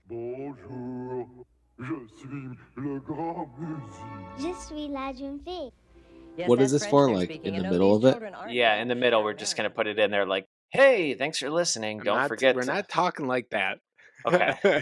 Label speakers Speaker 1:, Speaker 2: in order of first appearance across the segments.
Speaker 1: Bonjour, je suis le grand musique.
Speaker 2: Je suis la jeune fille.
Speaker 3: Yes,
Speaker 4: What is
Speaker 3: that's
Speaker 4: this
Speaker 3: French
Speaker 4: for?
Speaker 3: they're
Speaker 4: Like
Speaker 3: speaking.
Speaker 4: in
Speaker 3: You
Speaker 4: the
Speaker 3: know,
Speaker 4: middle
Speaker 3: these
Speaker 4: of it?
Speaker 3: children aren't
Speaker 5: Yeah, in the middle, we're
Speaker 3: French,
Speaker 5: just
Speaker 3: no.
Speaker 5: gonna put it in there like, hey, thanks for listening. Don't forget.
Speaker 6: We're not talking like that.
Speaker 5: Okay.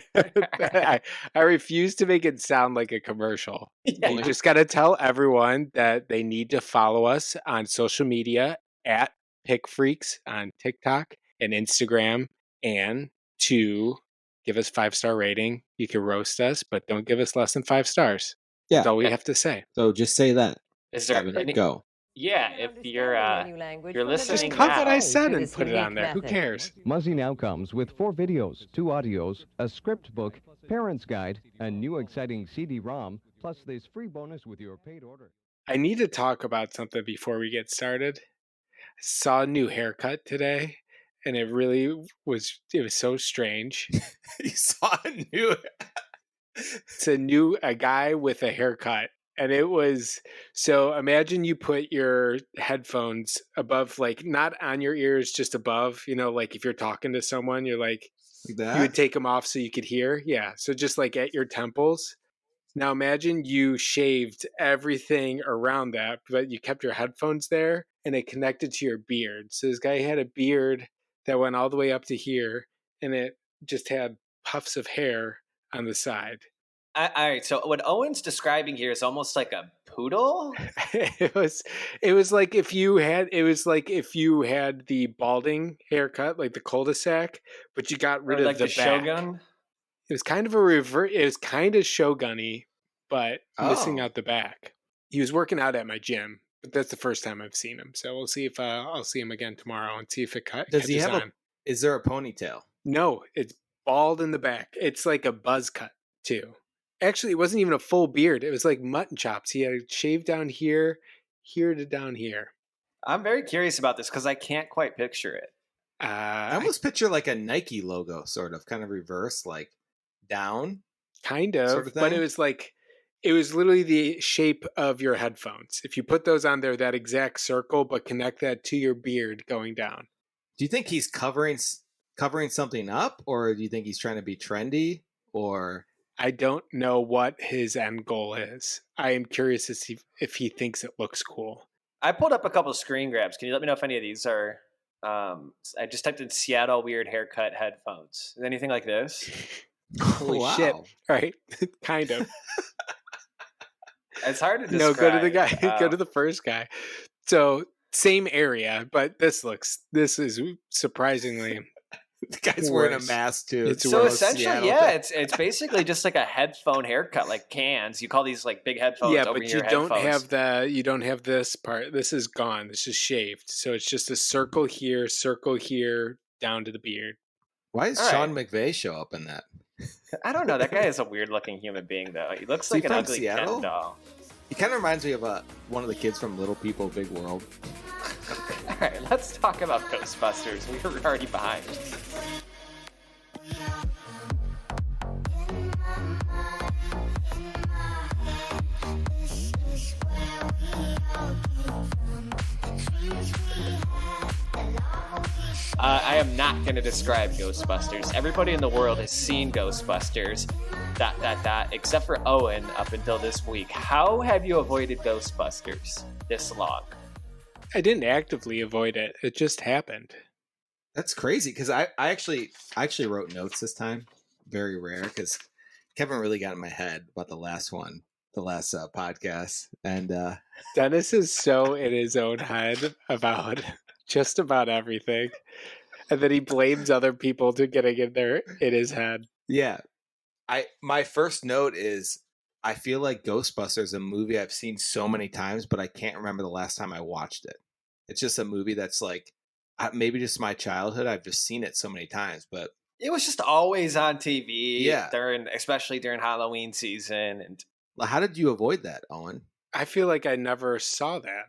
Speaker 6: I refuse to make it sound like a commercial.
Speaker 5: Yeah,
Speaker 6: You just got to tell everyone that they need to follow us on social media at Pick Freaks on TikTok and Instagram, and to give us 5-star rating. You can roast us, but don't give us less than 5 stars. That's
Speaker 4: Yeah.
Speaker 6: all we have to say.
Speaker 4: So just say that.
Speaker 5: Is there
Speaker 4: Kevin,
Speaker 5: any?
Speaker 4: go.
Speaker 5: Yeah,
Speaker 3: And
Speaker 5: if
Speaker 3: understanding the new language
Speaker 5: you're
Speaker 3: from the
Speaker 5: listening
Speaker 6: Just
Speaker 3: very
Speaker 6: cut what
Speaker 5: now,
Speaker 6: I
Speaker 3: beginning
Speaker 6: said
Speaker 3: through
Speaker 6: and
Speaker 3: this
Speaker 6: put it on
Speaker 3: unique
Speaker 6: there. Who
Speaker 3: method.
Speaker 6: cares?
Speaker 7: Muzzy now comes with 4 videos, 2 audios, a script book, parent's guide, a new exciting CD-ROM, plus this free bonus with your paid order.
Speaker 6: I need to talk about something before we get started. I saw a new haircut today, and it was so strange.
Speaker 4: You saw a new.
Speaker 6: It's a guy with a haircut, and it was so imagine you put your headphones above, like not on your ears, just above, like if you're talking to someone, you're like you would take them off so you could hear. Yeah, so just like at your temples. Now imagine you shaved everything around that, but you kept your headphones there and it connected to your beard. So this guy had a beard that went all the way up to here, and it just had puffs of hair on the side.
Speaker 5: all right. So what Owen's describing here is almost like a poodle.
Speaker 6: it was like if you had the balding haircut, like the cul-de-sac, but you got rid
Speaker 5: Or
Speaker 6: of
Speaker 5: like
Speaker 6: the
Speaker 5: the
Speaker 6: back.
Speaker 5: Shogun.
Speaker 6: It was kind of a revert. It was kind of Shogun-y, but missing
Speaker 4: Oh.
Speaker 6: out the back. He was working out at my gym, but that's the first time I've seen him. So we'll see if I'll see him again tomorrow and see if it
Speaker 4: Does he
Speaker 6: catches
Speaker 4: have
Speaker 6: on.
Speaker 4: Is there a ponytail?
Speaker 6: No, it's bald in the back. It's like a buzz cut too. Actually, it wasn't even a full beard. It was like mutton chops. He had a shave down here to down here.
Speaker 5: I'm very curious about this because I can't quite picture it.
Speaker 4: I almost picture like a Nike logo, sort of, kind of reverse, like down.
Speaker 6: Kind of,
Speaker 4: Sort of
Speaker 6: but
Speaker 4: thing?
Speaker 6: it was literally the shape of your headphones. If you put those on there, that exact circle, but connect that to your beard going down.
Speaker 4: Do you think he's covering something up, or do you think he's trying to be trendy, or?
Speaker 6: I don't know what his end goal is. I am curious to see if he thinks it looks cool.
Speaker 5: I pulled up a couple of screen grabs. Can you let me know if any of these are? I just typed in Seattle weird haircut headphones. Is anything like this?
Speaker 6: Holy
Speaker 4: Wow.
Speaker 6: shit! All right, kind of.
Speaker 5: It's hard to describe.
Speaker 6: No, go to the guy. Go to the first guy. So same area, but this is surprisingly.
Speaker 4: The guy's wearing a
Speaker 6: worse.
Speaker 4: mask too.
Speaker 6: It's
Speaker 5: So
Speaker 6: worse.
Speaker 5: essentially,
Speaker 4: Seattle
Speaker 5: yeah,
Speaker 4: thing.
Speaker 5: it's basically just like a headphone haircut, like cans. You call these like big headphones.
Speaker 6: Yeah,
Speaker 5: over
Speaker 6: but
Speaker 5: your
Speaker 6: you don't
Speaker 5: headphones.
Speaker 6: you don't have this part. This is gone. This is shaved. So it's just a circle here, down to the beard.
Speaker 4: Why does
Speaker 5: All
Speaker 4: Sean
Speaker 5: right.
Speaker 4: McVay show up in that?
Speaker 5: I don't know. That guy is a weird looking human being, though. He looks
Speaker 4: Is he
Speaker 5: like an
Speaker 4: from
Speaker 5: ugly
Speaker 4: Seattle?
Speaker 5: Ken doll.
Speaker 4: He kind of reminds me of one of the kids from Little People, Big World.
Speaker 5: All right, let's talk about Ghostbusters. We were already behind. I am not going to describe Ghostbusters. Everybody in the world has seen Ghostbusters, ... except for Owen up until this week. How have you avoided Ghostbusters this long?
Speaker 6: I didn't actively avoid it. It just happened.
Speaker 4: That's crazy because I actually wrote notes this time. Very rare because Kevin really got in my head about the last podcast, and
Speaker 6: Dennis is so in his own head about just about everything. And then he blames other people to getting in his head.
Speaker 4: yeah, my first note is I feel like Ghostbusters is a movie I've seen so many times, but I can't remember the last time I watched it. It's just a movie that's like maybe just my childhood. I've just seen it so many times, but
Speaker 5: It was just always on TV,
Speaker 4: Yeah.
Speaker 5: especially during Halloween season. And
Speaker 4: how did you avoid that, Owen?
Speaker 6: I feel like I never saw that.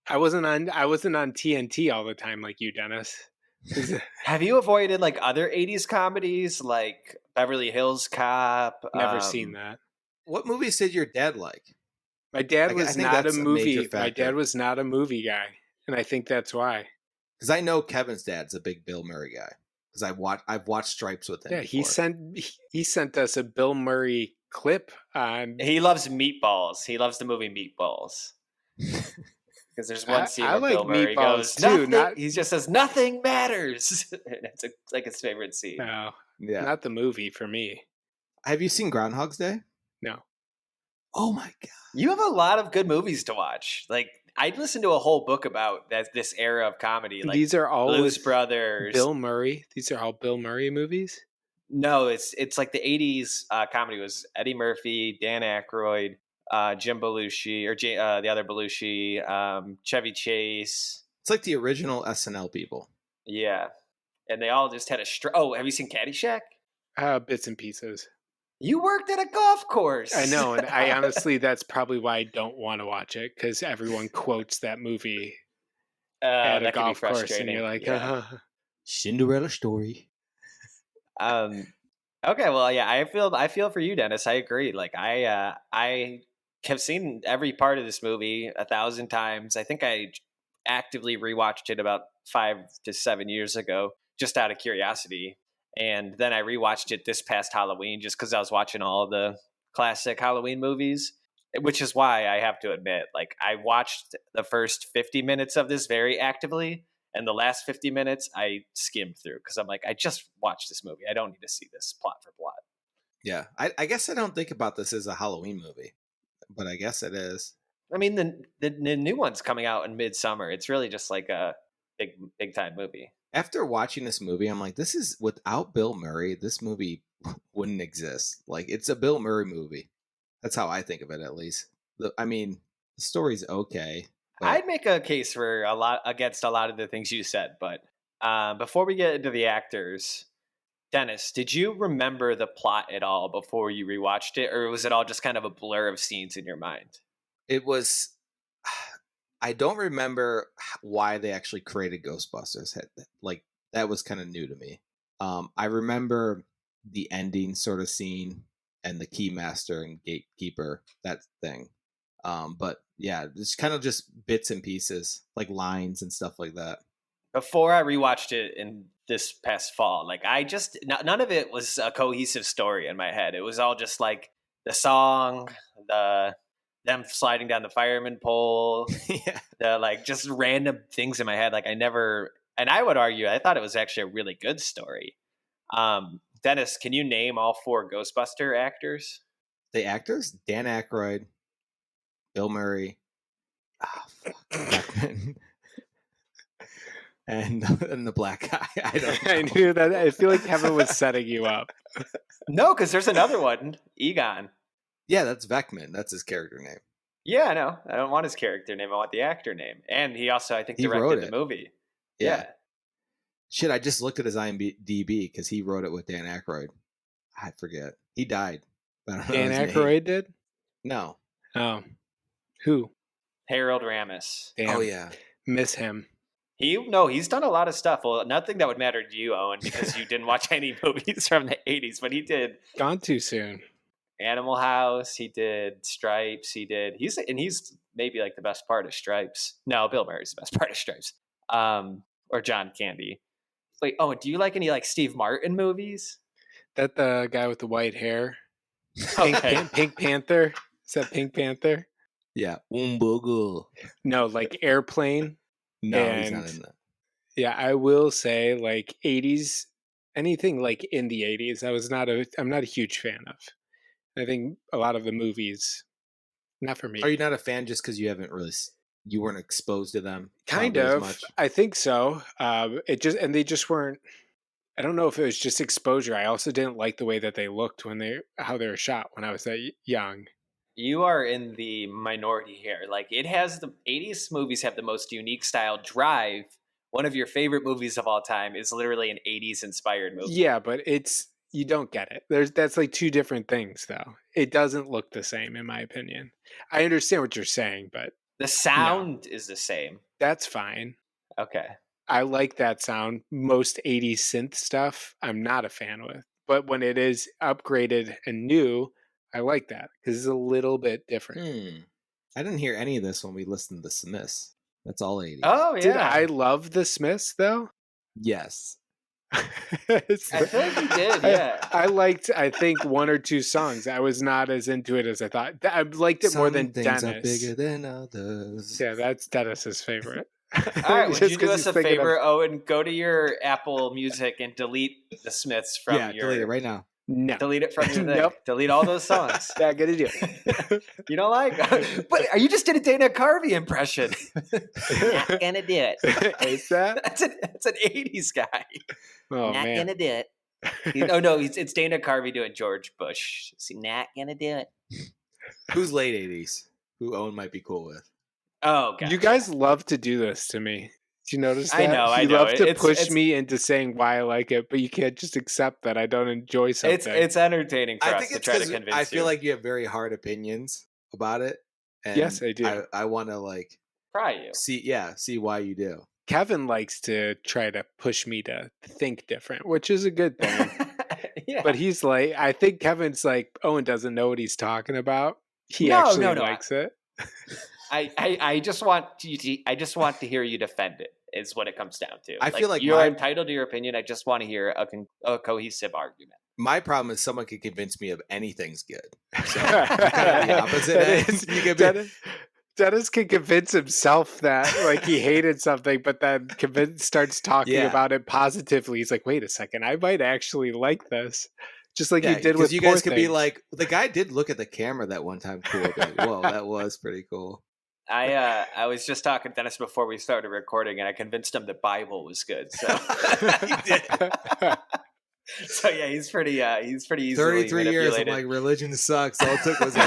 Speaker 6: I wasn't on TNT all the time like you, Dennis.
Speaker 5: have you avoided like other 80s comedies like Beverly Hills Cop?
Speaker 6: Never seen that.
Speaker 4: What movies did your dad like?
Speaker 6: My dad
Speaker 4: I
Speaker 6: was
Speaker 4: think
Speaker 6: not a
Speaker 4: that's a
Speaker 6: movie.
Speaker 4: major
Speaker 6: My
Speaker 4: factor.
Speaker 6: dad was not a movie guy, and I think that's why.
Speaker 4: Because I know Kevin's dad's a big Bill Murray guy. because I've watched Stripes with him.
Speaker 6: Yeah,
Speaker 4: before.
Speaker 6: he sent us a Bill Murray clip on.
Speaker 5: He loves Meatballs. He loves the movie Meatballs. Because there's one scene
Speaker 6: I
Speaker 5: where
Speaker 6: like
Speaker 5: Bill Murray
Speaker 6: Meatballs
Speaker 5: goes,
Speaker 6: too.
Speaker 5: nothing. He just says, nothing matters. It's like his favorite scene.
Speaker 6: No,
Speaker 4: Yeah.
Speaker 6: not the movie for me.
Speaker 4: Have you seen Groundhog's Day?
Speaker 6: No.
Speaker 4: Oh my god.
Speaker 5: You have a lot of good movies to watch. Like, I'd listen to a whole book about this era of comedy. Like,
Speaker 6: These are all
Speaker 5: Blues
Speaker 6: with
Speaker 5: Brothers.
Speaker 6: Bill Murray. These are all Bill Murray movies.
Speaker 5: No, it's like the 80s comedy was Eddie Murphy, Dan Aykroyd, Jim Belushi, or the other Belushi, Chevy Chase.
Speaker 4: It's like the original SNL people.
Speaker 5: Yeah. And they all just had a Oh, have you seen Caddyshack?
Speaker 6: Bits and pieces.
Speaker 5: You worked at a golf course.
Speaker 6: I know, and I honestly, that's probably why I don't want to watch it, because everyone quotes that movie at a
Speaker 5: that can be
Speaker 6: golf course, and
Speaker 5: frustrating.
Speaker 6: you're like,
Speaker 5: Yeah.
Speaker 4: Cinderella story.
Speaker 5: Okay, well, yeah, I feel for you, Dennis. I agree. Like, I have seen every part of this movie 1,000 times. I think I actively rewatched it about 5 to 7 years ago, just out of curiosity. And then I rewatched it this past Halloween just because I was watching all the classic Halloween movies, which is why I have to admit, like, I watched the first 50 minutes of this very actively, and the last 50 minutes I skimmed through because I'm like, I just watched this movie. I don't need to see this plot for plot.
Speaker 4: Yeah, I guess I don't think about this as a Halloween movie, but I guess it is.
Speaker 5: I mean, the new one's coming out in midsummer. It's really just like a big time movie.
Speaker 4: After watching this movie, I'm like, this is without Bill Murray, this movie wouldn't exist. Like, it's a Bill Murray movie. That's how I think of it, at least. I mean, the story's okay. But
Speaker 5: I'd make a case for against a lot of the things you said, but before we get into the actors, Dennis, did you remember the plot at all before you rewatched it, or was it all just kind of a blur of scenes in your mind?
Speaker 4: it was. I don't remember why they actually created Ghostbusters. Like, that was kind of new to me. I remember the ending sort of scene and the keymaster and gatekeeper, that thing. But yeah, it's kind of just bits and pieces, like lines and stuff like that.
Speaker 5: Before I rewatched it in this past fall, like, none of it was a cohesive story in my head. It was all just like the song, them sliding down the fireman pole,
Speaker 4: Yeah.
Speaker 5: the like just random things in my head. Like, and I would argue, I thought it was actually a really good story. Dennis, can you name all 4 Ghostbuster actors?
Speaker 4: The actors: Dan Aykroyd, Bill Murray, Beckman, and the black guy. I don't know.
Speaker 6: I knew that. I feel like Kevin was setting you up.
Speaker 5: No, because there's another one, Egon.
Speaker 4: Yeah, that's Beckman. That's his character name.
Speaker 5: Yeah, I know. I don't want his character name. I want the actor name. And he also, I think,
Speaker 4: He wrote
Speaker 5: directed
Speaker 4: it.
Speaker 5: the movie.
Speaker 4: Yeah. Shit, I just looked at his IMDb because he wrote it with Dan Aykroyd. I forget. He died. I don't know
Speaker 6: Dan
Speaker 4: his name.
Speaker 6: Aykroyd did?
Speaker 4: No.
Speaker 6: Oh. Who?
Speaker 5: Harold Ramis.
Speaker 6: Damn.
Speaker 4: Oh, yeah.
Speaker 6: Miss him.
Speaker 5: He's done a lot of stuff. Well, nothing that would matter to you, Owen, because you didn't watch any movies from the 80s, but he did
Speaker 6: Gone too soon.
Speaker 5: Animal House, he did Stripes, he's maybe like the best part of Stripes. No, Bill Murray's the best part of Stripes. Or John Candy. Wait, Owen, do you like any like Steve Martin movies?
Speaker 6: That the guy with the white hair?
Speaker 5: Okay.
Speaker 6: Pink Panther? Is that Pink Panther?
Speaker 4: Yeah. Umbugu.
Speaker 6: No, like Airplane.
Speaker 4: No, he's not
Speaker 6: And-
Speaker 4: in that.
Speaker 6: Yeah, I will say like 80s, anything like in the 80s, I'm not a huge fan of. I think a lot of the movies, not for me.
Speaker 4: Are you not a fan just because you weren't exposed to them?
Speaker 6: Kind
Speaker 4: probably as
Speaker 6: of.
Speaker 4: much?
Speaker 6: I think so. They just weren't. I don't know if it was just exposure. I also didn't like the way that they looked how they were shot when I was that young.
Speaker 5: You are in the minority here. Like, the 80s movies have the most unique style. Drive, one of your favorite movies of all time, is literally an 80s inspired movie.
Speaker 6: Yeah, but you don't get it. That's like 2 different things, though. It doesn't look the same, in my opinion. I understand what you're saying, but
Speaker 5: The sound is the same.
Speaker 6: that's fine.
Speaker 5: Okay.
Speaker 6: I like that sound. Most 80s synth stuff, I'm not a fan with. But when it is upgraded and new, I like that because it's a little bit different.
Speaker 4: I didn't hear any of this when we listened to The Smiths. That's all 80s.
Speaker 5: Oh, yeah.
Speaker 6: Did I love the Smiths, though?
Speaker 4: Yes.
Speaker 5: I feel like you did, yeah.
Speaker 6: I liked, I think, one or two songs. I was not as into it as I thought. I liked it more than
Speaker 4: Some things
Speaker 6: Dennis.
Speaker 4: are bigger than others.
Speaker 6: Yeah, that's Dennis's favorite.
Speaker 5: All right, would
Speaker 6: Just
Speaker 5: you do
Speaker 6: 'cause
Speaker 5: us
Speaker 6: he's
Speaker 5: a
Speaker 6: thinking of-
Speaker 5: favor, Owen? Go to your Apple Music and delete the Smiths from
Speaker 4: Yeah,
Speaker 5: your.
Speaker 4: delete it right now.
Speaker 6: No,
Speaker 5: Delete it from your thing.
Speaker 6: Nope.
Speaker 5: Delete all those songs.
Speaker 6: not gonna do it.
Speaker 5: You don't like? But you just did a Dana Carvey impression. Not gonna do it.
Speaker 6: Is that?
Speaker 5: That's an '80s guy.
Speaker 6: Oh
Speaker 3: Not
Speaker 6: man.
Speaker 3: gonna do it.
Speaker 5: Oh no, it's Dana Carvey doing George Bush.
Speaker 3: See, not gonna do it.
Speaker 4: Who's late 80s? Who Owen might be cool with?
Speaker 5: Oh god,
Speaker 6: You guys love to do this to me. Do you notice that?
Speaker 5: I know,
Speaker 6: You
Speaker 5: I know.
Speaker 6: love to
Speaker 5: It's-
Speaker 6: push
Speaker 5: it's-
Speaker 6: me into saying why I like it, but you can't just accept that I don't enjoy something.
Speaker 5: it's entertaining for
Speaker 4: I
Speaker 5: us
Speaker 4: think
Speaker 5: to
Speaker 4: it's
Speaker 5: try to
Speaker 4: because
Speaker 5: convince
Speaker 4: I feel
Speaker 5: you.
Speaker 4: like you have very hard opinions about it. And
Speaker 6: Yes, I do.
Speaker 4: I want to like
Speaker 5: Try you.
Speaker 4: see why you do.
Speaker 6: Kevin likes to try to push me to think different, which is a good thing.
Speaker 5: Yeah.
Speaker 6: But he's like, I think Kevin's like, Owen doesn't know what he's talking about. He
Speaker 5: No,
Speaker 6: actually
Speaker 5: no, no.
Speaker 6: likes it.
Speaker 5: I just want to hear you defend it. Is what it comes down to.
Speaker 4: I feel like
Speaker 5: you're
Speaker 4: my-
Speaker 5: entitled to your opinion. I just want to hear a cohesive argument.
Speaker 4: My problem is someone can convince me of anything's good. So I'm kind of the opposite end. You could be-
Speaker 6: Dennis can convince himself that like he hated something, but then starts talking
Speaker 4: Yeah.
Speaker 6: about it positively. He's like, wait a second, I might actually like this. Just like
Speaker 4: yeah,
Speaker 6: you did
Speaker 4: 'cause
Speaker 6: with
Speaker 4: you
Speaker 6: Poor
Speaker 4: guys could be
Speaker 6: Things.
Speaker 4: like, the guy did look at the camera that one time. Cool. Be like, whoa, that was pretty cool.
Speaker 5: I was just talking to Dennis before we started recording, and I convinced him the Bible was good. So,
Speaker 4: You did.
Speaker 5: so yeah, he's pretty easily
Speaker 4: 33 years. I'm
Speaker 5: manipulated.
Speaker 4: like, religion sucks. All it took was a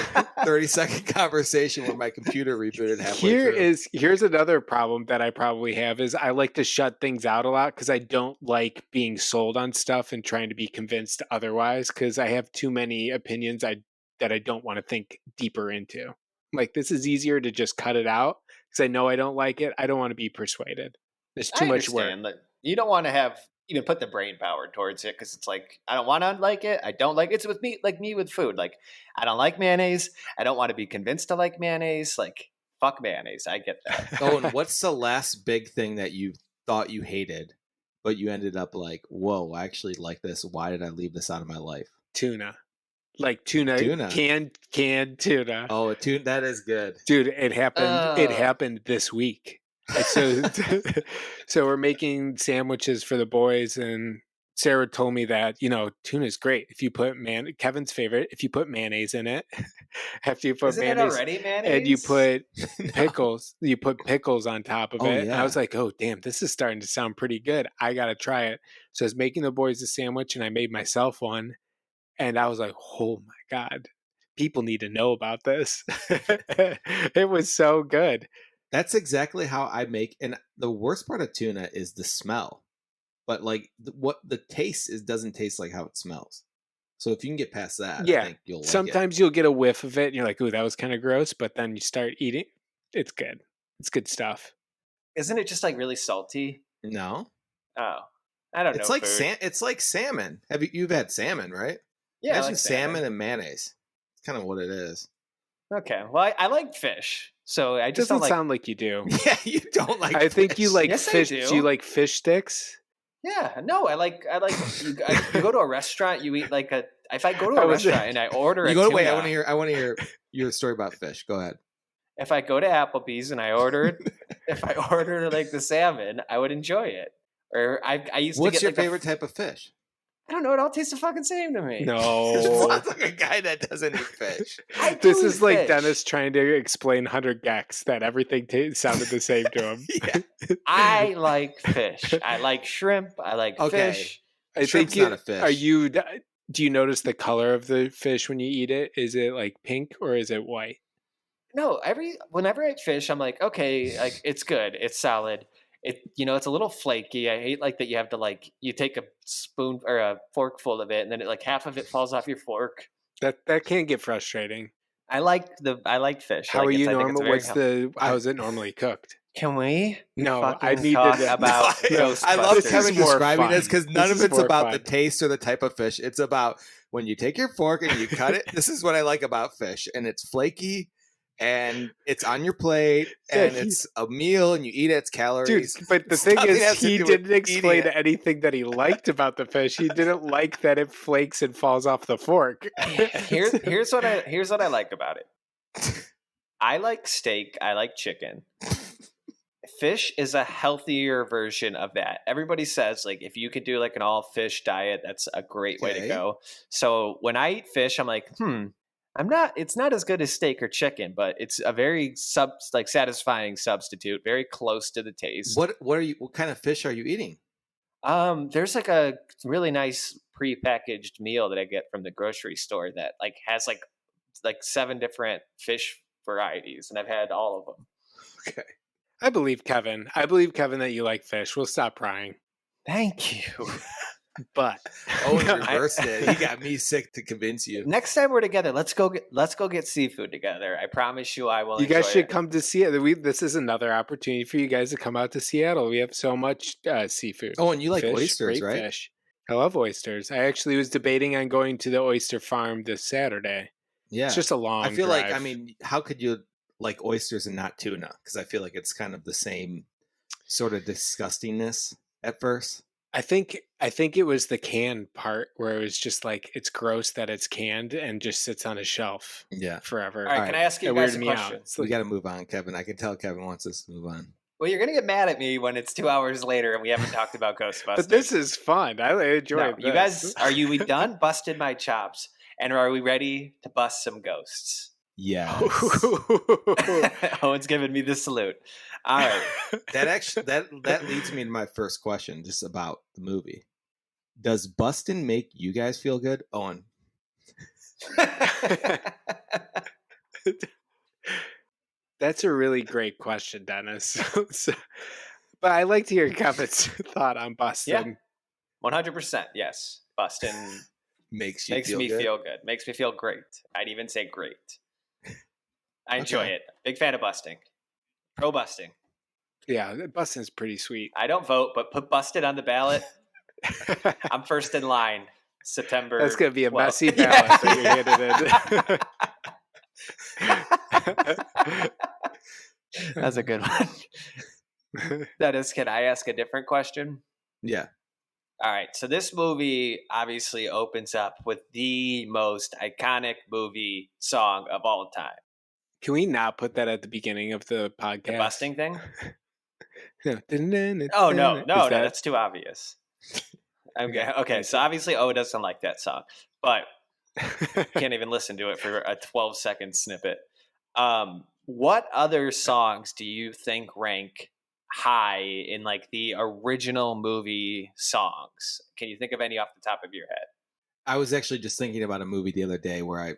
Speaker 4: 30-second conversation where my computer rebooted halfway through.
Speaker 6: Here's another problem that I probably have is I like to shut things out a lot because I don't like being sold on stuff and trying to be convinced otherwise because I have too many opinions that I don't want to think deeper into. Like this is easier to just cut it out because I know I don't like it. I don't want to be persuaded. There's too
Speaker 5: I
Speaker 6: much work.
Speaker 5: understand that you don't want to have even put the brain power towards it because it's like I don't want to like it. I don't like it's with me like me with food. Like I don't like mayonnaise. I don't want to be convinced to like mayonnaise. Like fuck mayonnaise. I get that.
Speaker 4: Oh, and what's the last big thing that you thought you hated, but you ended up like, whoa, I actually like this. Why did I leave this out of my life?
Speaker 6: Tuna. Like tuna. Canned tuna.
Speaker 4: Oh, that is good.
Speaker 6: Dude, it happened. It
Speaker 5: Oh.
Speaker 6: happened this week. So, so we're making sandwiches for the boys, and Sarah told me that tuna is great if you put Kevin's favorite. If you put mayonnaise in it, after you put
Speaker 5: Isn't it
Speaker 6: mayonnaise,
Speaker 5: already mayonnaise?
Speaker 6: and you put pickles, you put pickles on top of
Speaker 4: Oh,
Speaker 6: it. And I
Speaker 4: yeah.
Speaker 6: was like, oh damn, this is starting to sound pretty good. I gotta try it. So I was making the boys a sandwich, and I made myself one. And I was like, oh my God, people need to know about this. It was so good.
Speaker 4: That's exactly how I make. And the worst part of tuna is the smell. But like what the taste is doesn't taste like how it smells. So if you can get past that, I
Speaker 6: Yeah.
Speaker 4: think you'll like
Speaker 6: Sometimes you'll get a whiff of it and you're like, ooh, that was kind of gross. But then you start eating. It's good. It's good stuff.
Speaker 5: Isn't it just like really salty?
Speaker 4: it. No.
Speaker 5: Oh, I don't know.
Speaker 4: It's like
Speaker 5: food.
Speaker 4: it's like salmon. You've had salmon, right?
Speaker 5: Yeah, I
Speaker 4: Imagine
Speaker 5: like
Speaker 4: salmon and mayonnaise. It's kind of what it is.
Speaker 5: Okay, well, I like fish, so I
Speaker 6: It
Speaker 5: just
Speaker 6: doesn't
Speaker 5: don't like.
Speaker 6: sound like you do.
Speaker 4: Yeah, you don't like
Speaker 6: I think you
Speaker 4: fish.
Speaker 6: like
Speaker 5: Yes, I
Speaker 6: fish.
Speaker 5: do.
Speaker 6: Do you like fish sticks?
Speaker 5: Yeah, no, I like. You go to a restaurant, you eat like a. If I go to
Speaker 6: I
Speaker 5: a
Speaker 6: was-
Speaker 5: restaurant and I order a
Speaker 4: You go
Speaker 5: tuna,
Speaker 4: wait, I want to hear your story about fish. Go ahead.
Speaker 5: if I go to Applebee's and I ordered, if I ordered like the salmon, I would enjoy it. Or I used
Speaker 4: What's
Speaker 5: to get
Speaker 4: your
Speaker 5: like
Speaker 4: favorite type of fish?
Speaker 5: I don't know. It all tastes the fucking same to me.
Speaker 6: No.
Speaker 4: Sounds like a guy that doesn't eat fish.
Speaker 5: I do
Speaker 6: This is
Speaker 5: eat
Speaker 6: like
Speaker 5: fish.
Speaker 6: Dennis trying to explain 100 gex that everything sounded the same to him.
Speaker 4: Yeah.
Speaker 5: I like fish. I like shrimp. I like
Speaker 4: Okay.
Speaker 5: fish.
Speaker 6: I
Speaker 4: Shrimp's
Speaker 6: think
Speaker 4: not a fish.
Speaker 6: Are you? Do you notice the color of the fish when you eat it? Is it like pink or is it white?
Speaker 5: No, whenever I eat fish, I'm like, okay, like it's good, it's solid. It's a little flaky. I hate like that you have to like you take a spoon or a fork full of it, and then like half of it falls off your fork.
Speaker 6: That can get frustrating.
Speaker 5: I like fish.
Speaker 6: How are you
Speaker 5: normal?
Speaker 6: normal? How is it normally cooked?
Speaker 5: Can we?
Speaker 6: No, I
Speaker 5: fucking
Speaker 6: need
Speaker 5: talk
Speaker 6: to
Speaker 5: about
Speaker 4: I love
Speaker 6: This is
Speaker 4: Kevin
Speaker 6: more
Speaker 4: describing
Speaker 6: fun.
Speaker 4: this because none
Speaker 6: This
Speaker 4: of
Speaker 6: is
Speaker 4: it's
Speaker 6: more
Speaker 4: about the
Speaker 6: fun.
Speaker 4: taste or the type of fish. It's about when you take your fork and you cut it. This is what I like about fish, and it's flaky, and it's on your plate,
Speaker 6: Yeah,
Speaker 4: and it's a meal, and you eat it, it's
Speaker 6: Dude,
Speaker 4: calories.
Speaker 6: but the
Speaker 4: It's
Speaker 6: thing
Speaker 4: nothing
Speaker 6: is,
Speaker 4: has to
Speaker 6: he
Speaker 4: do with
Speaker 6: didn't explain
Speaker 4: eating it.
Speaker 6: anything that he liked about the fish. He didn't like that it flakes and falls off the fork.
Speaker 5: Here's what I like about it. I like steak. I like chicken. Fish is a healthier version of that. Everybody says like if you could do like an all fish diet, that's a great way to
Speaker 4: Okay.
Speaker 5: go. So when I eat fish, I'm like, it's not as good as steak or chicken, but it's a very satisfying substitute, very close to the taste.
Speaker 4: What kind of fish are you eating?
Speaker 5: There's like a really nice prepackaged meal that I get from the grocery store that like has like 7 different fish varieties, and I've had all of them.
Speaker 4: Okay.
Speaker 6: I believe Kevin. I believe Kevin that you like fish. We'll stop prying.
Speaker 5: Thank you.
Speaker 6: But
Speaker 4: Oh, he reversed it. He got me sick to convince you.
Speaker 5: Next time we're together, let's go get seafood together. I promise you, I will.
Speaker 6: you guys
Speaker 5: enjoy
Speaker 6: should
Speaker 5: it.
Speaker 6: come to Seattle. This is another opportunity for you guys to come out to Seattle. We have so much seafood.
Speaker 4: Oh, and you like
Speaker 6: Fish,
Speaker 4: oysters,
Speaker 6: great
Speaker 4: right?
Speaker 6: Fish. I love oysters. I actually was debating on going to the oyster farm this Saturday.
Speaker 4: Yeah.
Speaker 6: It's just a long
Speaker 4: I feel
Speaker 6: drive.
Speaker 4: how could you like oysters and not tuna? Because I feel like it's kind of the same sort of disgustingness at first.
Speaker 6: I think it was the canned part where it was just like it's gross that it's canned and just sits on a shelf
Speaker 4: Yeah.
Speaker 6: forever.
Speaker 5: All right,
Speaker 4: All
Speaker 5: can
Speaker 4: right.
Speaker 5: I ask you
Speaker 6: It
Speaker 5: guys a
Speaker 6: weirded me out.
Speaker 5: question?
Speaker 6: It's
Speaker 4: We
Speaker 6: like-
Speaker 4: got to move on, Kevin. I can tell Kevin wants us to move on.
Speaker 5: Well, you're gonna get mad at me when it's 2 hours later and we haven't talked about Ghostbusters.
Speaker 6: but this is fun. I enjoy
Speaker 5: No,
Speaker 6: it.
Speaker 5: you guys, are you done busted my chops? And are we ready to bust some ghosts?
Speaker 4: Yeah.
Speaker 5: Owen's giving me the salute. All right.
Speaker 4: That leads me to my first question, just about the movie. Does bustin' make you guys feel good, Owen?
Speaker 6: That's a really great question, Dennis. But I like to hear Kevin's thought on busting.
Speaker 5: 100%. Yes. Busting
Speaker 4: Makes
Speaker 5: makes
Speaker 4: feel
Speaker 5: me
Speaker 4: good?
Speaker 5: feel good. Makes me feel great. I'd even say great. I enjoy
Speaker 4: Okay.
Speaker 5: it. Big fan of busting. Pro busting.
Speaker 6: Yeah, busting's pretty sweet.
Speaker 5: I don't vote, but put busted on the ballot. I'm first in line. September.
Speaker 6: That's going to be a
Speaker 5: 12th.
Speaker 6: messy
Speaker 5: Yeah.
Speaker 6: ballot that you're handed in.
Speaker 5: That's a good one. Dennis, can I ask a different question?
Speaker 4: Yeah.
Speaker 5: All right. So this movie obviously opens up with the most iconic movie song of all time.
Speaker 6: Can we not put that at the beginning of the podcast?
Speaker 5: The busting thing?
Speaker 6: No.
Speaker 5: Oh, no.
Speaker 6: Is
Speaker 5: No,
Speaker 6: that-
Speaker 5: that's too obvious. Okay. So obviously, O doesn't like that song, but can't even listen to it for a 12-second snippet. What other songs do you think rank high in like the original movie songs? Can you think of any off the top of your head?
Speaker 4: I was actually just thinking about a movie the other day where I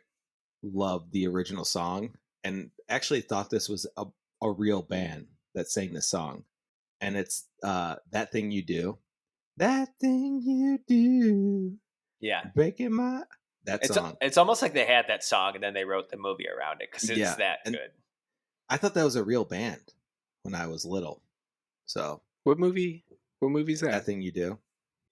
Speaker 4: loved the original song and actually thought this was a real band that sang this song. And it's That Thing You Do. That Thing You Do.
Speaker 5: Yeah.
Speaker 4: Breaking my... That song.
Speaker 5: It's almost like they had that song and then they wrote the movie around it because it's
Speaker 4: Yeah,
Speaker 5: that
Speaker 4: and
Speaker 5: good.
Speaker 4: I thought that was a real band when I was little. So,
Speaker 6: What movie? What movie's that?
Speaker 4: That Thing You Do.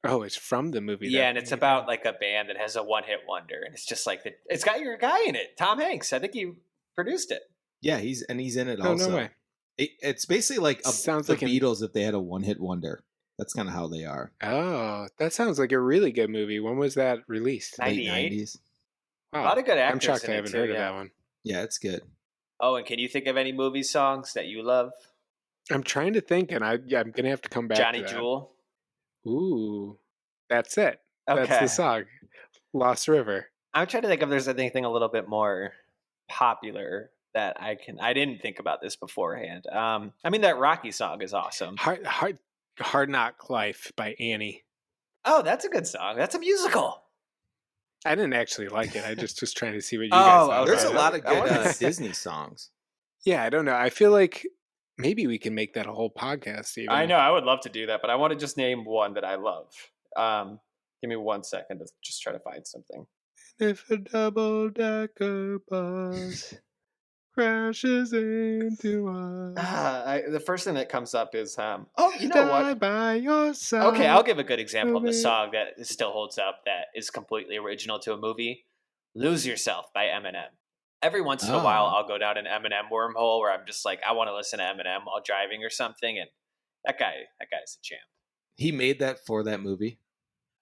Speaker 6: Oh, it's from the movie.
Speaker 5: Yeah,
Speaker 6: That
Speaker 5: and it's
Speaker 6: Thing You
Speaker 5: about
Speaker 6: Do.
Speaker 5: like a band that has a one-hit wonder, and it's just like it's got your guy in it, Tom Hanks. I think he produced it.
Speaker 4: Yeah, he's in it
Speaker 6: Oh,
Speaker 4: also.
Speaker 6: no way.
Speaker 4: It's basically like
Speaker 6: Sounds
Speaker 4: the
Speaker 6: like an-
Speaker 4: Beatles if they had a one-hit wonder. That's kind of how they are.
Speaker 6: Oh, that sounds like a really good movie. When was that released?
Speaker 5: Nice.
Speaker 4: Late
Speaker 5: 98?
Speaker 4: 90s.
Speaker 6: Wow.
Speaker 5: A lot of good actors.
Speaker 6: I'm shocked
Speaker 5: in
Speaker 6: I
Speaker 5: it
Speaker 6: haven't
Speaker 5: too,
Speaker 6: heard of
Speaker 5: yeah.
Speaker 6: that one.
Speaker 4: Yeah, it's good.
Speaker 5: Oh, and can you think of any movie songs that you love?
Speaker 6: I'm trying to think, and I'm gonna have to come back.
Speaker 5: Johnny
Speaker 6: to that.
Speaker 5: Jewel.
Speaker 6: Ooh, that's it. That's
Speaker 5: Okay.
Speaker 6: the song. Lost River.
Speaker 5: I'm trying to think if there's anything a little bit more popular that I didn't think about this beforehand. I mean, that Rocky song is awesome.
Speaker 6: Hard Knock Life by Annie.
Speaker 5: Oh, that's a good song. That's a musical.
Speaker 6: I didn't actually like it. I just was trying to see what you
Speaker 5: Oh,
Speaker 6: guys thought.
Speaker 5: okay.
Speaker 4: There's a
Speaker 6: about it.
Speaker 4: lot of
Speaker 5: I
Speaker 4: good
Speaker 5: wanna-
Speaker 4: Disney songs.
Speaker 6: Yeah, I don't know. I feel like maybe we can make that a whole podcast. Even.
Speaker 5: I know. I would love to do that, but I want to just name one that I love. Give me 1 second to just try to find something.
Speaker 6: If a double-decker bus crashes into us,
Speaker 5: The first thing that comes up is, oh, you know
Speaker 6: die
Speaker 5: what?
Speaker 6: by your side.
Speaker 5: Okay, I'll give a good example of a
Speaker 6: movie.
Speaker 5: song that still holds up that is completely original to a movie. Lose Yourself by Eminem. Every once in a while, I'll go down an Eminem wormhole where I'm just like, I want to listen to Eminem while driving or something, and that guy's a champ.
Speaker 4: He made that for that movie.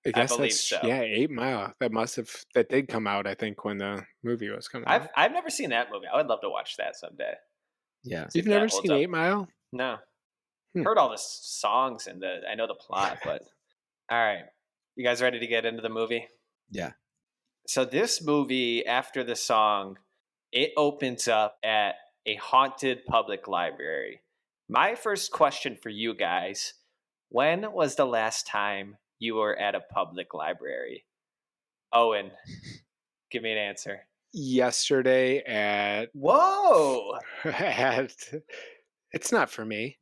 Speaker 6: I guess
Speaker 5: believe
Speaker 6: that's
Speaker 5: so.
Speaker 6: 8 Mile. That did come out, I think, when the movie was coming out.
Speaker 5: I've never seen that movie. I would love to watch that someday.
Speaker 4: Yeah.
Speaker 5: See
Speaker 6: You've
Speaker 5: if
Speaker 6: never
Speaker 5: that holds
Speaker 6: seen
Speaker 5: up.
Speaker 6: 8 Mile?
Speaker 5: No.
Speaker 6: Hmm.
Speaker 5: Heard all the songs and I know the plot, but all right. You guys ready to get into the movie?
Speaker 4: Yeah.
Speaker 5: So this movie, after the song, it opens up at a haunted public library. My first question for you guys, when was the last time you were at a public library? Owen, give me an answer.
Speaker 6: Yesterday at
Speaker 5: Whoa!
Speaker 6: it's not for me.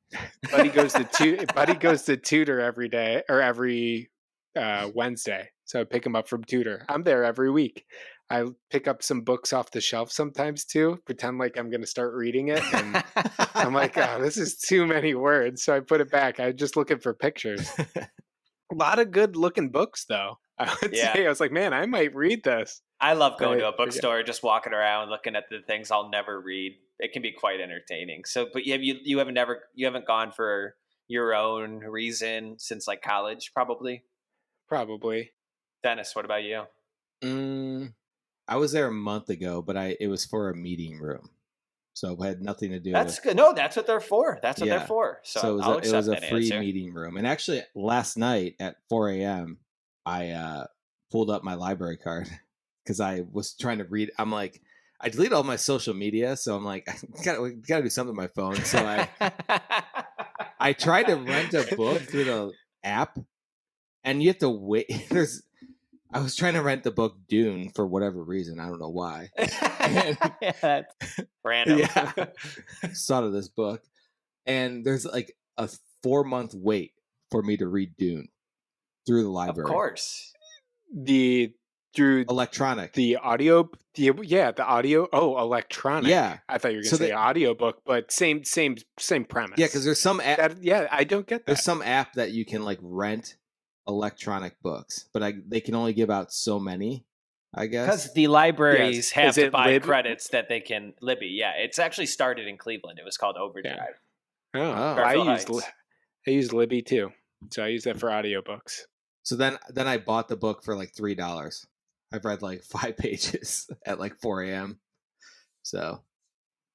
Speaker 6: Buddy goes to tutor every day or every Wednesday. So I pick him up from tutor. I'm there every week. I pick up some books off the shelf sometimes too, pretend like I'm going to start reading it. And I'm like, oh, this is too many words. So I put it back. I'm just looking for pictures. A lot of good looking books though. I would say, I was like, man, I might read this.
Speaker 5: I love going to a bookstore, just walking around, looking at the things I'll never read. It can be quite entertaining. So, but you haven't gone for your own reason since like college, probably.
Speaker 6: Probably.
Speaker 5: Dennis, what about you?
Speaker 4: I was there a month ago, but it was for a meeting room, so it had nothing to do.
Speaker 5: That's
Speaker 4: with...
Speaker 5: good. No, that's what they're for. That's what they're for. So
Speaker 4: it was a free
Speaker 5: answer.
Speaker 4: meeting room. And actually, last night at 4 a.m., I pulled up my library card because I was trying to read. I'm like, I deleted all my social media, so I'm like, I gotta do something with my phone. So I tried to rent a book through the app, and you have to wait. I was trying to rent the book Dune for whatever reason. I don't know why.
Speaker 5: That's random.
Speaker 4: Yeah. Saw this book. And there's like a 4-month wait for me to read Dune through the library.
Speaker 5: Of course.
Speaker 6: Through
Speaker 4: electronic.
Speaker 6: The audio. The audio. Oh, electronic.
Speaker 4: Yeah.
Speaker 6: I thought you were going to say audiobook, but same premise.
Speaker 4: Yeah, because there's some app.
Speaker 6: I don't get that.
Speaker 4: There's some app that you can like rent electronic books, but they can only give out so many, I guess,
Speaker 5: because the libraries have to buy
Speaker 6: Libby?
Speaker 5: credits that they can. Libby, yeah, it's actually started in Cleveland. It was called Overdrive.
Speaker 6: Yeah. I used Libby too, so I use that for audiobooks.
Speaker 4: So then I bought the book for like $3. I've read like 5 pages at like 4 a.m. So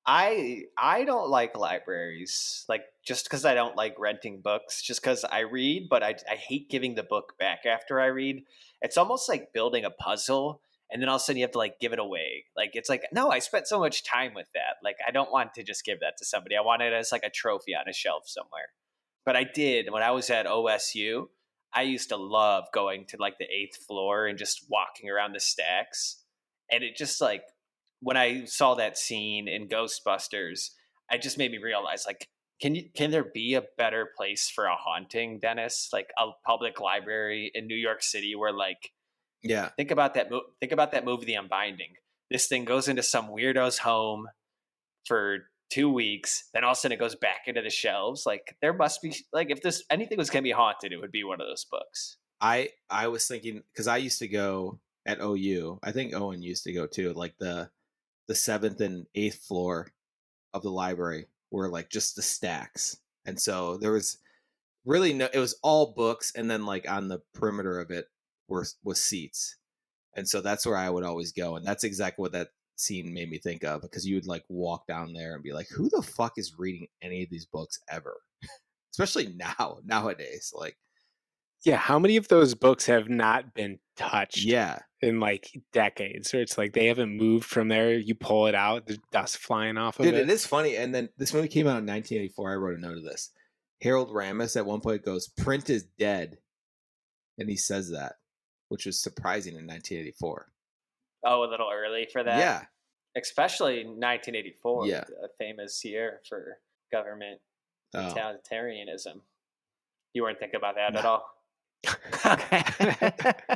Speaker 5: I don't like libraries, like just because I don't like renting books, just because I read, but I hate giving the book back after I read. It's almost like building a puzzle, and then all of a sudden you have to like give it away. Like it's like, no, I spent so much time with that. Like I don't want to just give that to somebody. I want it as like a trophy on a shelf somewhere. But I did when I was at OSU. I used to love going to like the 8th floor and just walking around the stacks, and it just like. When I saw that scene in Ghostbusters, it just made me realize, like, can there be a better place for a haunting, Dennis? Like a public library in New York City, where, like,
Speaker 4: yeah,
Speaker 5: think about that movie, The Unbinding. This thing goes into some weirdo's home for 2 weeks, then all of a sudden it goes back into the shelves. Like, there must be, like, if anything was gonna be haunted, it would be one of those books.
Speaker 4: I was thinking because I used to go at OU. I think Owen used to go too, like the 7th and 8th floor of the library were like just the stacks. And so there was really it was all books. And then like on the perimeter of it was seats. And so that's where I would always go. And that's exactly what that scene made me think of, because you would like walk down there and be like, who the fuck is reading any of these books ever? Especially nowadays. Like,
Speaker 6: yeah. How many of those books have not been touched?
Speaker 4: Yeah.
Speaker 6: In like decades, or it's like they haven't moved from there. You pull it out, there's dust flying off of
Speaker 4: Dude,
Speaker 6: it.
Speaker 4: it is funny. And then this movie came out in 1984. I wrote a note of this. Harold Ramis at one point goes, "Print is dead," and he says that, which was surprising in 1984.
Speaker 5: Oh, a little early for that.
Speaker 4: Yeah,
Speaker 5: especially 1984.
Speaker 4: Yeah,
Speaker 5: a famous year for government totalitarianism. You weren't thinking about that at all. Okay.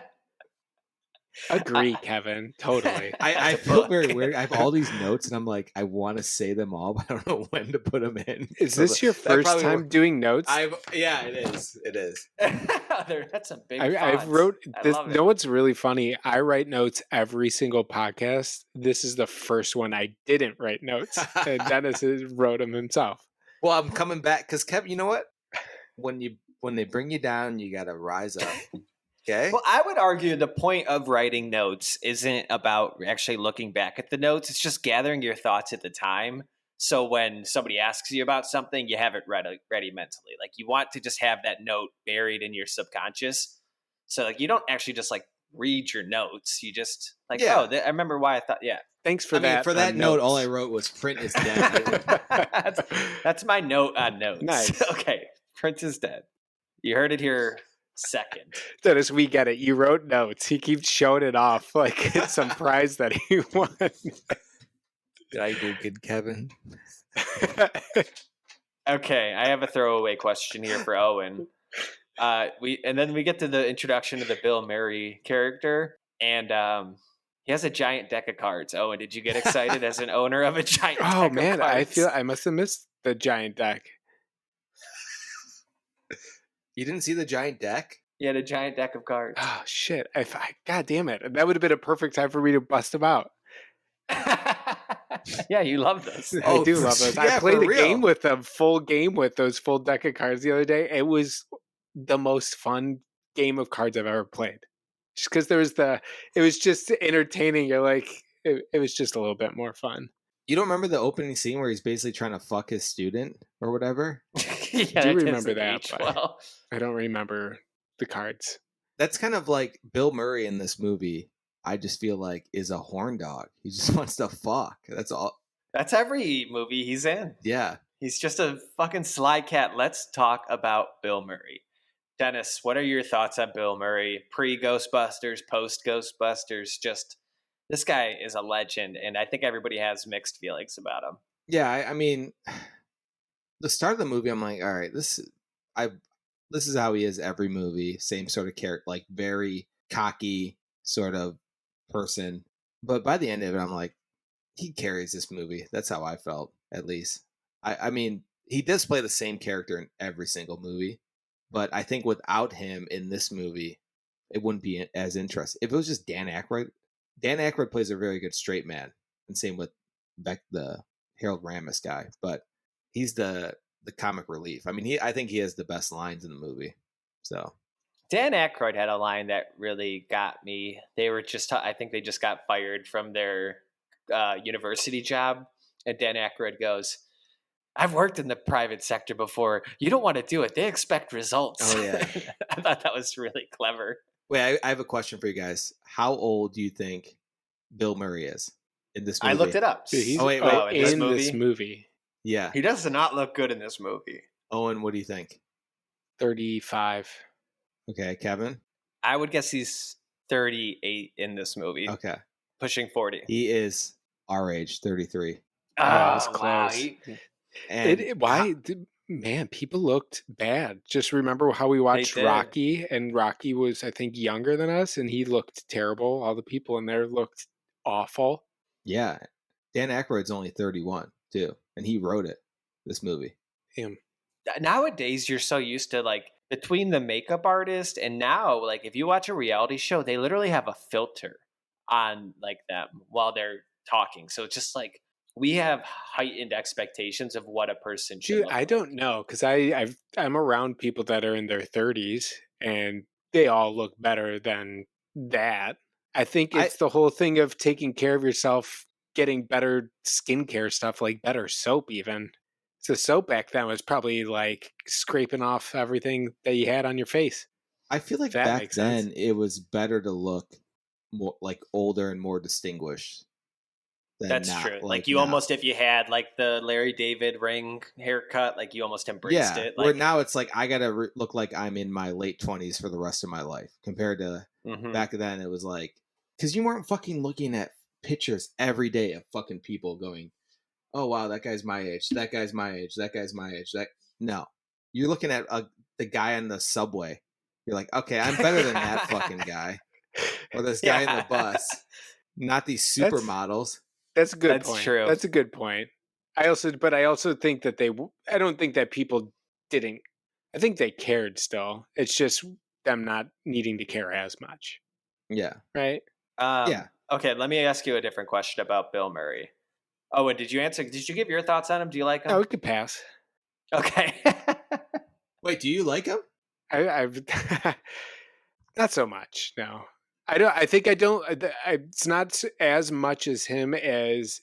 Speaker 6: Agree, Kevin. Totally.
Speaker 4: I feel very weird. I have all these notes, and I'm like, I want to say them all, but I don't know when to put them in.
Speaker 6: Is
Speaker 4: So
Speaker 6: this your
Speaker 4: that
Speaker 6: first
Speaker 4: probably
Speaker 6: time doing notes?
Speaker 4: yeah, it is. It is.
Speaker 5: That's a big
Speaker 6: I've
Speaker 5: font.
Speaker 6: wrote
Speaker 5: I
Speaker 6: this.
Speaker 5: love
Speaker 6: You
Speaker 5: it.
Speaker 6: know what's really funny? I write notes every single podcast. This is the first one I didn't write notes, and Dennis wrote them himself.
Speaker 4: Well, I'm coming back because Kevin, you know what? When they bring you down, you got to rise up. Okay.
Speaker 5: Well, I would argue the point of writing notes isn't about actually looking back at the notes. It's just gathering your thoughts at the time. So when somebody asks you about something, you have it ready mentally. Like you want to just have that note buried in your subconscious. So like you don't actually just like read your notes. You just like,
Speaker 4: Yeah.
Speaker 5: I remember why I thought, yeah.
Speaker 6: Thanks for
Speaker 4: I mean,
Speaker 6: that.
Speaker 4: for that
Speaker 6: on
Speaker 4: note, all I
Speaker 6: notes.
Speaker 4: wrote was print is dead.
Speaker 5: That's my note on notes.
Speaker 6: Nice.
Speaker 5: Okay. Print is dead. You heard it here second.
Speaker 6: Dennis, we get it. You wrote notes. He keeps showing it off like it's some prize that he won.
Speaker 4: Did I do good, Kevin?
Speaker 5: Okay, I have a throwaway question here for Owen. Then we get to the introduction of the Bill Murray character, and he has a giant deck of cards. Owen, did you get excited as an owner of a giant deck
Speaker 6: Oh
Speaker 5: of
Speaker 6: man,
Speaker 5: cards?
Speaker 6: I feel I must have missed the giant deck.
Speaker 4: You didn't see the giant deck?
Speaker 5: He had a giant deck of cards.
Speaker 6: Oh shit! God damn it! That would have been a perfect time for me to bust them out.
Speaker 5: Yeah, you love this.
Speaker 6: I do love those.
Speaker 4: yeah,
Speaker 6: I played
Speaker 4: for
Speaker 6: a game
Speaker 4: real.
Speaker 6: with a full game with those full deck of cards the other day. It was the most fun game of cards I've ever played. Just because it was just entertaining. You're like, it was just a little bit more fun.
Speaker 4: You don't remember the opening scene where he's basically trying to fuck his student or whatever?
Speaker 5: Yeah,
Speaker 6: I do
Speaker 5: that
Speaker 6: remember
Speaker 5: doesn't
Speaker 6: that,
Speaker 5: age
Speaker 6: but
Speaker 5: well.
Speaker 6: I don't remember the cards.
Speaker 4: That's kind of like Bill Murray in this movie. I just feel like is a horn dog. He just wants to fuck. That's all.
Speaker 5: That's every movie he's in.
Speaker 4: Yeah.
Speaker 5: He's just a fucking sly cat. Let's talk about Bill Murray. Dennis, what are your thoughts on Bill Murray? Pre-Ghostbusters, post-Ghostbusters? Just, this guy is a legend, and I think everybody has mixed feelings about him.
Speaker 4: Yeah, I mean, the start of the movie, I'm like, all right, this is how he is every movie. Same sort of character, like very cocky sort of person. But by the end of it, I'm like, he carries this movie. That's how I felt, at least. I mean, he does play the same character in every single movie, but I think without him in this movie, it wouldn't be as interesting. If it was just Dan Aykroyd plays a very good straight man, and same with Beck, the Harold Ramis guy, but he's the comic relief. I mean, I think he has the best lines in the movie. So
Speaker 5: Dan Aykroyd had a line that really got me. They were I think they just got fired from their university job, and Dan Aykroyd goes, I've worked in the private sector before. You don't want to do it. They expect results.
Speaker 4: Oh, yeah.
Speaker 5: I thought that was really clever.
Speaker 4: wait, I have a question for you guys. How old do you think Bill Murray is in this movie?
Speaker 5: I looked it up.
Speaker 6: Dude, he's
Speaker 4: Oh, wait,
Speaker 6: in this movie.
Speaker 4: Yeah.
Speaker 5: He does not look good in this movie.
Speaker 4: Owen, what do you think?
Speaker 6: 35.
Speaker 4: Okay, Kevin?
Speaker 5: I would guess he's 38 in this movie.
Speaker 4: Okay.
Speaker 5: Pushing 40.
Speaker 4: He is our age, 33.
Speaker 6: that was
Speaker 5: wow.
Speaker 6: close.
Speaker 4: And
Speaker 6: Man, people looked bad. Just remember how we watched
Speaker 5: did.
Speaker 6: Rocky, and Rocky was, I think, younger than us, and he looked terrible. All the people in there looked awful.
Speaker 4: yeah, Dan Aykroyd's only 31 too, and he wrote it. This movie.
Speaker 6: Him.
Speaker 5: Nowadays, you're so used to like between the makeup artist and now, like if you watch a reality show, they literally have a filter on like them while they're talking. So it's just like we have heightened expectations of what a person should
Speaker 6: Dude,
Speaker 5: look
Speaker 6: I
Speaker 5: like.
Speaker 6: don't know, because I'm around people that are in their 30s, and they all look better than that. I think it's the whole thing of taking care of yourself, getting better skincare stuff, like better soap even. So soap back then was probably like scraping off everything that you had on your face.
Speaker 4: I feel like
Speaker 6: That
Speaker 4: back
Speaker 6: makes sense.
Speaker 4: then it was better to look more like older and more distinguished. Than
Speaker 5: That's
Speaker 4: now,
Speaker 5: true. Like you
Speaker 4: now.
Speaker 5: almost, if you had like the Larry David ring haircut, like you almost embraced it.
Speaker 4: Where
Speaker 5: Like
Speaker 4: now it's like I gotta look like I'm in my late 20s for the rest of my life. Compared to
Speaker 5: mhm.
Speaker 4: back then, it was like because you weren't fucking looking at pictures every day of fucking people going, "Oh wow, that guy's my age. That guy's my age. That guy's my age." No, you're looking at the guy on the subway. You're like, okay, I'm better than that fucking guy. or this guy in the bus, not these supermodels.
Speaker 6: That's a good
Speaker 5: That's
Speaker 6: point.
Speaker 5: true.
Speaker 6: That's a good point. I also think that I don't think that people didn't. I think they cared still. It's just them not needing to care as much,
Speaker 4: Yeah.
Speaker 6: right?
Speaker 4: Yeah.
Speaker 5: Okay, let me ask you a different question about Bill Murray. Oh, and did you answer? Did you give your thoughts on him? Do you like him?
Speaker 6: No, we could pass.
Speaker 5: Okay.
Speaker 4: Wait, do you like him?
Speaker 6: I've not so much. No, I don't. I think I don't. It's not as much as him as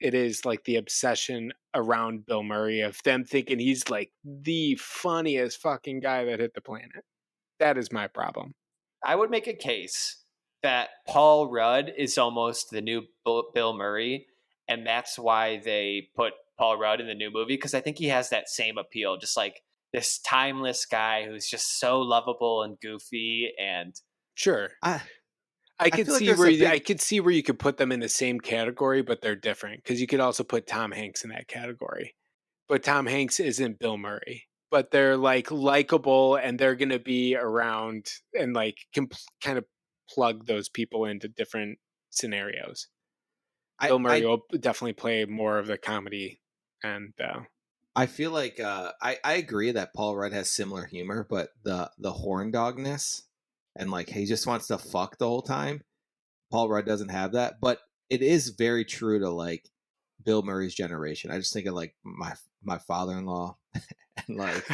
Speaker 6: it is like the obsession around Bill Murray of them thinking he's like the funniest fucking guy that hit the planet. That is my problem.
Speaker 5: I would make a case that Paul Rudd is almost the new Bill Murray, and that's why they put Paul Rudd in the new movie, because I think he has that same appeal, just like this timeless guy who's just so lovable and goofy. And
Speaker 6: Sure,
Speaker 4: I
Speaker 6: could
Speaker 4: feel like
Speaker 6: see
Speaker 4: there's
Speaker 6: where
Speaker 4: a big-
Speaker 6: I could see where you could put them in the same category, but they're different because you could also put Tom Hanks in that category. But Tom Hanks isn't Bill Murray. But they're like likable, and they're going to be around and like can kind of plug those people into different scenarios. Bill Murray will definitely play more of the comedy, and
Speaker 4: I feel like I agree that Paul Rudd has similar humor, but the horn dogness and like he just wants to fuck the whole time. Paul Rudd doesn't have that, but it is very true to like Bill Murray's generation. I just think of like my father-in-law and like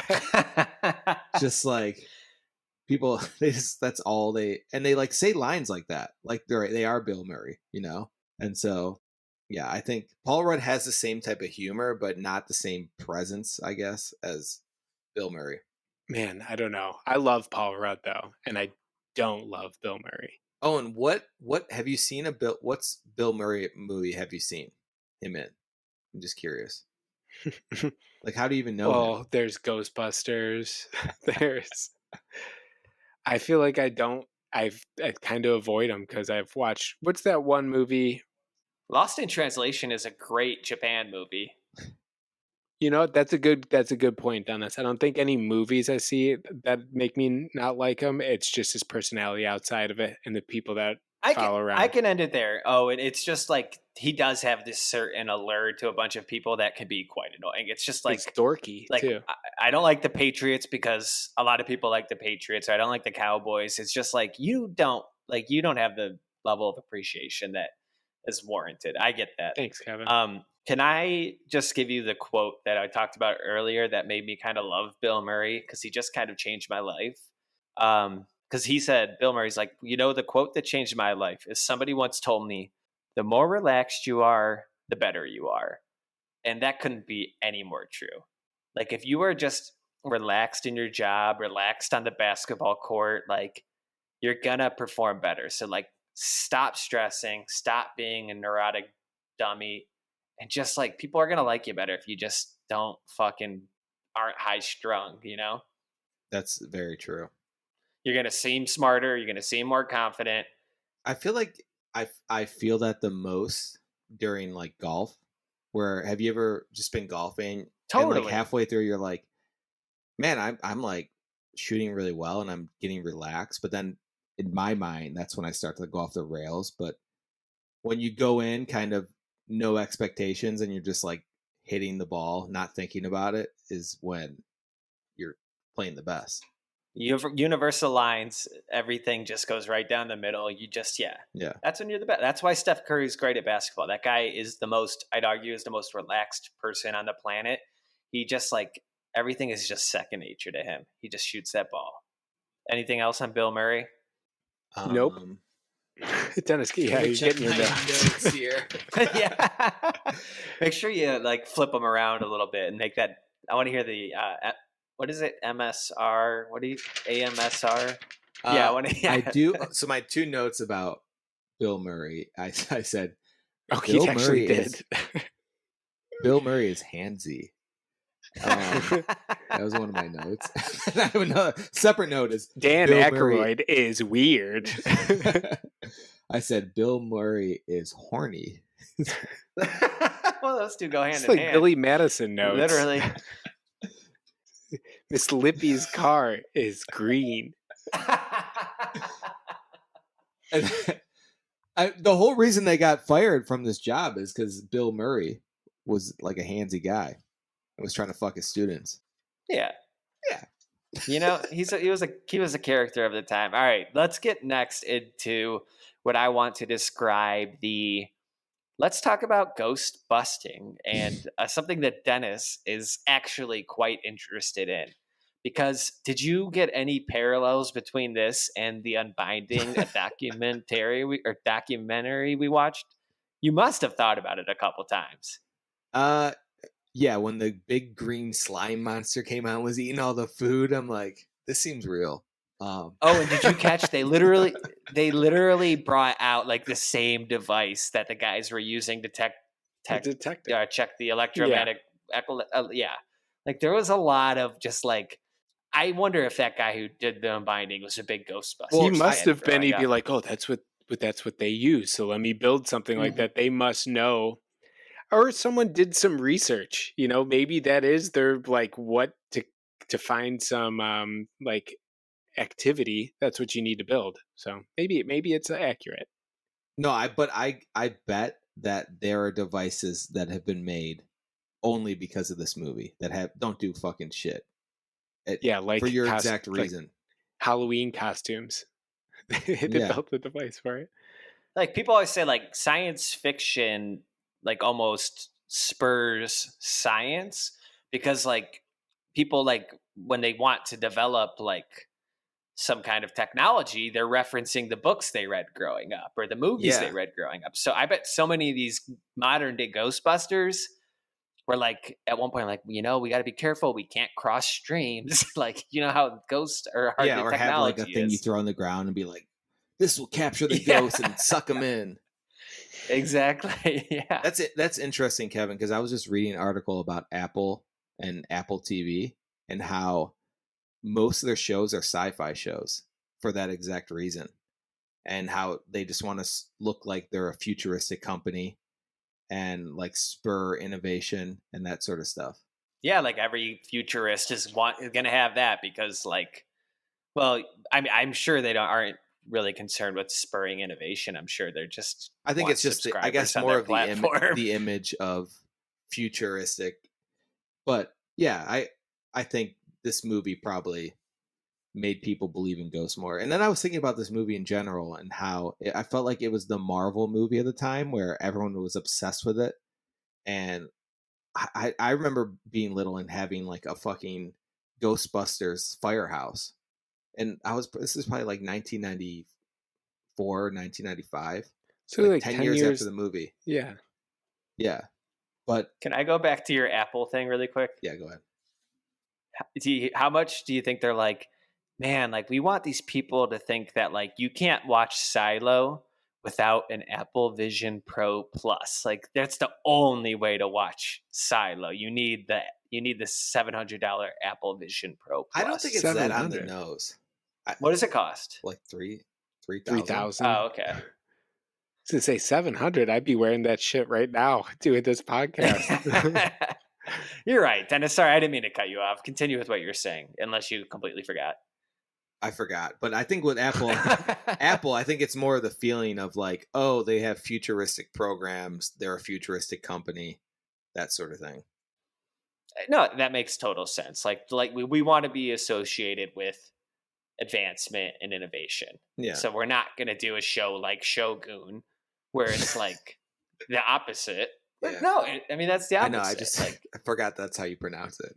Speaker 4: just like people that's all they like say lines like that. Like they are Bill Murray, you know? And so yeah, I think Paul Rudd has the same type of humor, but not the same presence, I guess, as Bill Murray.
Speaker 6: man, I don't know. I love Paul Rudd though, and I don't love Bill Murray.
Speaker 4: Oh, and what have you seen what's Bill Murray movie have you seen him in? I'm just curious. Like, how do you even know him?
Speaker 6: Well, there's Ghostbusters. There's. I feel like I kind of avoid them because I've watched. What's that one movie?
Speaker 5: Lost in Translation is a great Japan movie.
Speaker 6: You know, that's a good point, Dennis. I don't think any movies I see that make me not like him. It's just his personality outside of it and the people that follow around.
Speaker 5: I can end it there. Oh, and it's just like he does have this certain allure to a bunch of people that can be quite annoying. It's just like
Speaker 6: it's dorky
Speaker 5: like
Speaker 6: too.
Speaker 5: I don't like the Patriots because a lot of people like the Patriots. Or I don't like the Cowboys. It's just like you don't have the level of appreciation that is warranted. I get that.
Speaker 6: Thanks, Kevin.
Speaker 5: Can I just give you the quote that I talked about earlier that made me kind of love Bill Murray because he just kind of changed my life? Because he said, Bill Murray's like, the quote that changed my life is somebody once told me, the more relaxed you are, the better you are. And that couldn't be any more true. Like if you are just relaxed in your job, relaxed on the basketball court, like you're gonna perform better. So like stop stressing, stop being a neurotic dummy. And just like people are gonna like you better if you just don't fucking aren't high strung, you know?
Speaker 4: That's very true.
Speaker 5: You're gonna seem smarter, you're gonna seem more confident.
Speaker 4: I feel like I feel that the most during like golf. Where have you ever just been golfing?
Speaker 5: Totally.
Speaker 4: And like halfway through you're like, man, I'm like shooting really well and I'm getting relaxed. But then in my mind, that's when I start to go off the rails. But when you go in kind of no expectations and you're just like hitting the ball, not thinking about it, is when you're playing the best.
Speaker 5: Universal lines, everything just goes right down the middle. You just yeah. That's when you're the best. That's why Steph Curry's great at basketball. That guy is I'd argue is the most relaxed person on the planet. He just like everything is just second nature to him. He just shoots that ball. Anything else on Bill Murray?
Speaker 6: Nope. Dennis, yeah, you're getting your
Speaker 4: notes here.
Speaker 5: Yeah. Make sure you like flip them around a little bit and make that. I want to hear the what is it? MSR? What do you AMSR? Yeah,
Speaker 4: I do. So my two notes about Bill Murray, I said,
Speaker 6: Bill Murray did.
Speaker 4: Bill Murray is handsy. That was one of my notes. I have another separate note is
Speaker 6: Dan
Speaker 4: Bill
Speaker 6: Aykroyd is weird.
Speaker 4: I said Bill Murray is horny.
Speaker 5: Well, those two go hand
Speaker 6: it's
Speaker 5: in
Speaker 6: like
Speaker 5: hand.
Speaker 6: Billy Madison notes.
Speaker 5: Literally.
Speaker 6: Miss Lippy's car is green.
Speaker 4: And the whole reason they got fired from this job is because Bill Murray was like a handsy guy and was trying to fuck his students.
Speaker 5: Yeah.
Speaker 4: Yeah.
Speaker 5: You know, he was a character of the time. All right, let's get next into what I want to describe let's talk about ghost busting and something that Dennis is actually quite interested in. Because did you get any parallels between this and The Unbinding, a documentary we watched? You must have thought about it a couple times.
Speaker 4: Yeah, when the big green slime monster came out and was eating all the food, I'm like, this seems real.
Speaker 5: Oh, and did you catch they literally brought out like the same device that the guys were using to check the electromagnetic yeah. Like there was a lot of just like, I wonder if that guy who did The Unbinding was a big Ghostbuster.
Speaker 6: Well, he must have been. He'd be like, "Oh, that's what they use. So let me build something like that. They must know." Or someone did some research. You know, maybe that is their like what to find some like activity. That's what you need to build. So maybe it's accurate.
Speaker 4: No, I bet that there are devices that have been made only because of this movie that don't do fucking shit.
Speaker 6: Like
Speaker 4: for your exact reason.
Speaker 6: Like Halloween costumes. They built the device for it.
Speaker 5: Like people always say, like science fiction, like almost spurs science because like people like when they want to develop like some kind of technology, they're referencing the books they read growing up or the movies they read growing up. So I bet so many of these modern day Ghostbusters were like at one point like, you know, we got to be careful, we can't cross streams. Like, you know how ghosts or hard
Speaker 4: or
Speaker 5: technology
Speaker 4: have like a thing you throw on the ground and be like, this will capture the ghosts and suck them in.
Speaker 5: Exactly. Yeah.
Speaker 4: That's it. That's interesting, Kevin, because I was just reading an article about Apple and Apple TV and how most of their shows are sci-fi shows for that exact reason, and how they just want to look like they're a futuristic company and like spur innovation and that sort of stuff.
Speaker 5: Yeah, like every futurist is going to have that because, like, well, I'm sure they aren't really concerned with spurring innovation. I'm sure they're just.
Speaker 4: I think it's just, I guess, more of the image of futuristic. But yeah, I think this movie probably made people believe in ghosts more. And then I was thinking about this movie in general and how I felt like it was the Marvel movie of the time where everyone was obsessed with it. And I remember being little and having like a fucking Ghostbusters firehouse. And this is probably like 1994, 1995.
Speaker 6: So
Speaker 4: like 10 years after the movie.
Speaker 6: Yeah.
Speaker 4: Yeah. But
Speaker 5: can I go back to your Apple thing really quick?
Speaker 4: Yeah, go ahead.
Speaker 5: How much do you think they're like, man, like we want these people to think that like you can't watch Silo without an Apple Vision Pro Plus. Like that's the only way to watch Silo. You need the $700 Apple Vision Pro Plus.
Speaker 4: I don't think it's that on the nose.
Speaker 5: What does it cost?
Speaker 4: Like $3,000.
Speaker 5: Oh, okay.
Speaker 6: To say 700, I'd be wearing that shit right now doing this podcast.
Speaker 5: You're right, Dennis. Sorry, I didn't mean to cut you off. Continue with what you're saying, unless you completely forgot.
Speaker 4: I forgot, but I think with Apple, I think it's more of the feeling of like, oh, they have futuristic programs. They're a futuristic company, that sort of thing.
Speaker 5: No, that makes total sense. Like we want to be associated with advancement and innovation.
Speaker 4: Yeah.
Speaker 5: So we're not going to do a show like Shogun, where it's like the opposite.
Speaker 4: Yeah.
Speaker 5: No, I mean that's the opposite.
Speaker 4: I know. I just I forgot that's how you pronounce it.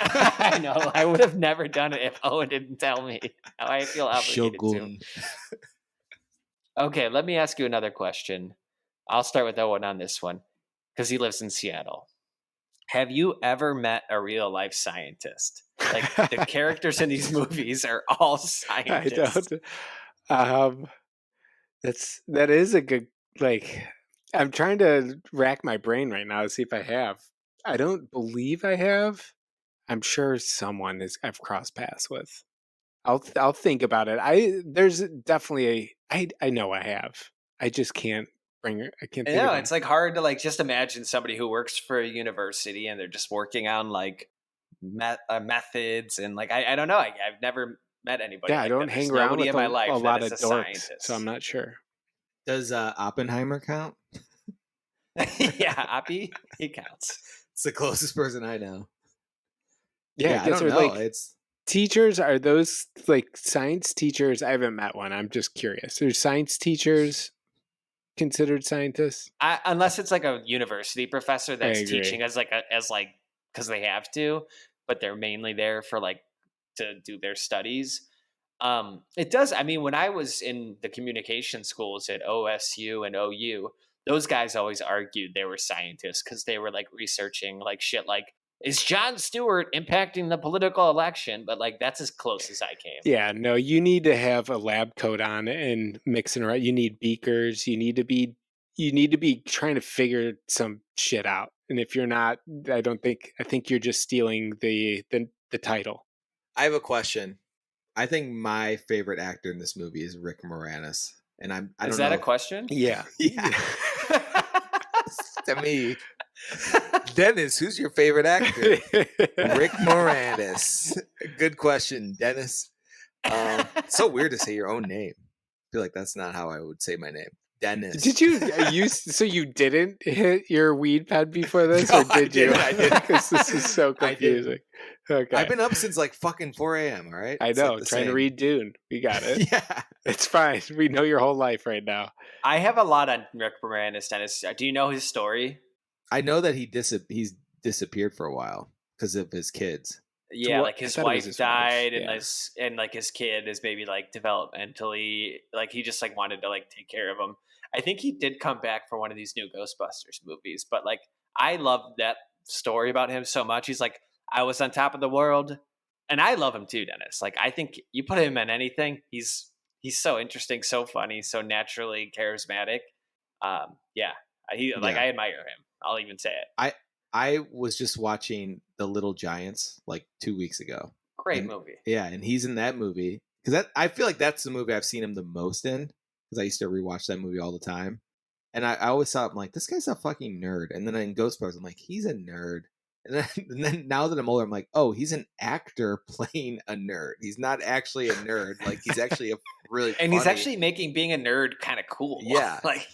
Speaker 5: I know. I would have never done it if Owen didn't tell me. How I feel obligated
Speaker 4: Shogun.
Speaker 5: to. Okay, let me ask you another question. I'll start with Owen on this one because he lives in Seattle. Have you ever met a real life scientist? Like the characters in these movies are all scientists.
Speaker 6: I don't. That is a good like. I'm trying to rack my brain right now to see if I have. I don't believe I have. I'm sure someone I've crossed paths with. I'll think about it. There's definitely I know I have. I just can't bring it. I can't. Think of
Speaker 5: it's like hard to like just imagine somebody who works for a university and they're just working on like methods and like I don't know. I've never met anybody.
Speaker 6: Yeah,
Speaker 5: like
Speaker 6: I don't
Speaker 5: them. There's
Speaker 6: hang around
Speaker 5: nobody
Speaker 6: with
Speaker 5: in my
Speaker 6: a
Speaker 5: life that
Speaker 6: lot
Speaker 5: is
Speaker 6: of
Speaker 5: a
Speaker 6: dorks,
Speaker 5: scientist.
Speaker 6: so I'm not sure.
Speaker 4: Does Oppenheimer count?
Speaker 5: Yeah, Oppie, he counts.
Speaker 4: It's the closest person I know.
Speaker 6: Yeah,
Speaker 4: Yeah,
Speaker 6: I
Speaker 4: I
Speaker 6: guess
Speaker 4: don't
Speaker 6: they're
Speaker 4: know.
Speaker 6: like
Speaker 4: It's
Speaker 6: teachers. Are those like science teachers? I haven't met one. I'm just curious. Are science teachers considered scientists?
Speaker 5: Unless it's like a university professor that's
Speaker 6: agree.
Speaker 5: teaching as because they have to, but they're mainly there for like to do their studies. It does. I mean, when I was in the communication schools at OSU and OU, those guys always argued they were scientists because they were like researching like shit like, is Jon Stewart impacting the political election? But like, that's as close as I came.
Speaker 6: Yeah, no, you need to have a lab coat on and mixing around. You need beakers. You need to be trying to figure some shit out. And if you're not, I think you're just stealing the title.
Speaker 4: I have a question. I think my favorite actor in this movie is Rick Moranis, and I don't know.
Speaker 5: Is that a question?
Speaker 6: Yeah.
Speaker 4: Yeah. To me, Dennis, who's your favorite actor? Rick Moranis. Good question, Dennis. So weird to say your own name. I feel like that's not how I would say my name. Dennis.
Speaker 6: Did you so you didn't hit your weed pen before this,
Speaker 4: No,
Speaker 6: or did you?
Speaker 4: I didn't.
Speaker 6: Because this is so confusing. Okay.
Speaker 4: I've been up since like fucking 4 a.m. All right.
Speaker 6: I
Speaker 4: It's
Speaker 6: know,
Speaker 4: like the
Speaker 6: trying to
Speaker 4: same.
Speaker 6: read Dune. We got it.
Speaker 4: Yeah.
Speaker 6: It's fine. We know your whole life right now.
Speaker 5: I have a lot on Rick Moranis, Dennis. Do you know his story?
Speaker 4: I know that he's disappeared for a while because of his kids.
Speaker 5: Yeah,
Speaker 6: what-
Speaker 5: like
Speaker 6: I
Speaker 5: his
Speaker 6: thought it was
Speaker 5: wife
Speaker 6: his
Speaker 5: died,
Speaker 6: wife,
Speaker 5: and like his kid is maybe like developmentally, like he just like wanted to like take care of him. I think he did come back for one of these new Ghostbusters movies, but like I love that story about him so much. He's like, I was on top of the world, and I love him too, Dennis. Like I think you put him in anything, he's so interesting, so funny, so naturally charismatic. Yeah, I admire him. I'll even say it.
Speaker 4: I was just watching The Little Giants like 2 weeks ago.
Speaker 5: Great
Speaker 4: And-
Speaker 5: movie.
Speaker 4: Yeah, and he's in that movie because I feel like that's the movie I've seen him the most in because I used to rewatch that movie all the time, and I always thought I'm like, this guy's a fucking nerd. And then in Ghostbusters, I'm like, he's a nerd. And then now that I'm older, I'm like, oh, he's an actor playing a nerd. He's not actually a nerd. Like he's actually a really
Speaker 5: And he's
Speaker 4: funny-
Speaker 5: actually making being a nerd kind of cool.
Speaker 4: Yeah.
Speaker 5: like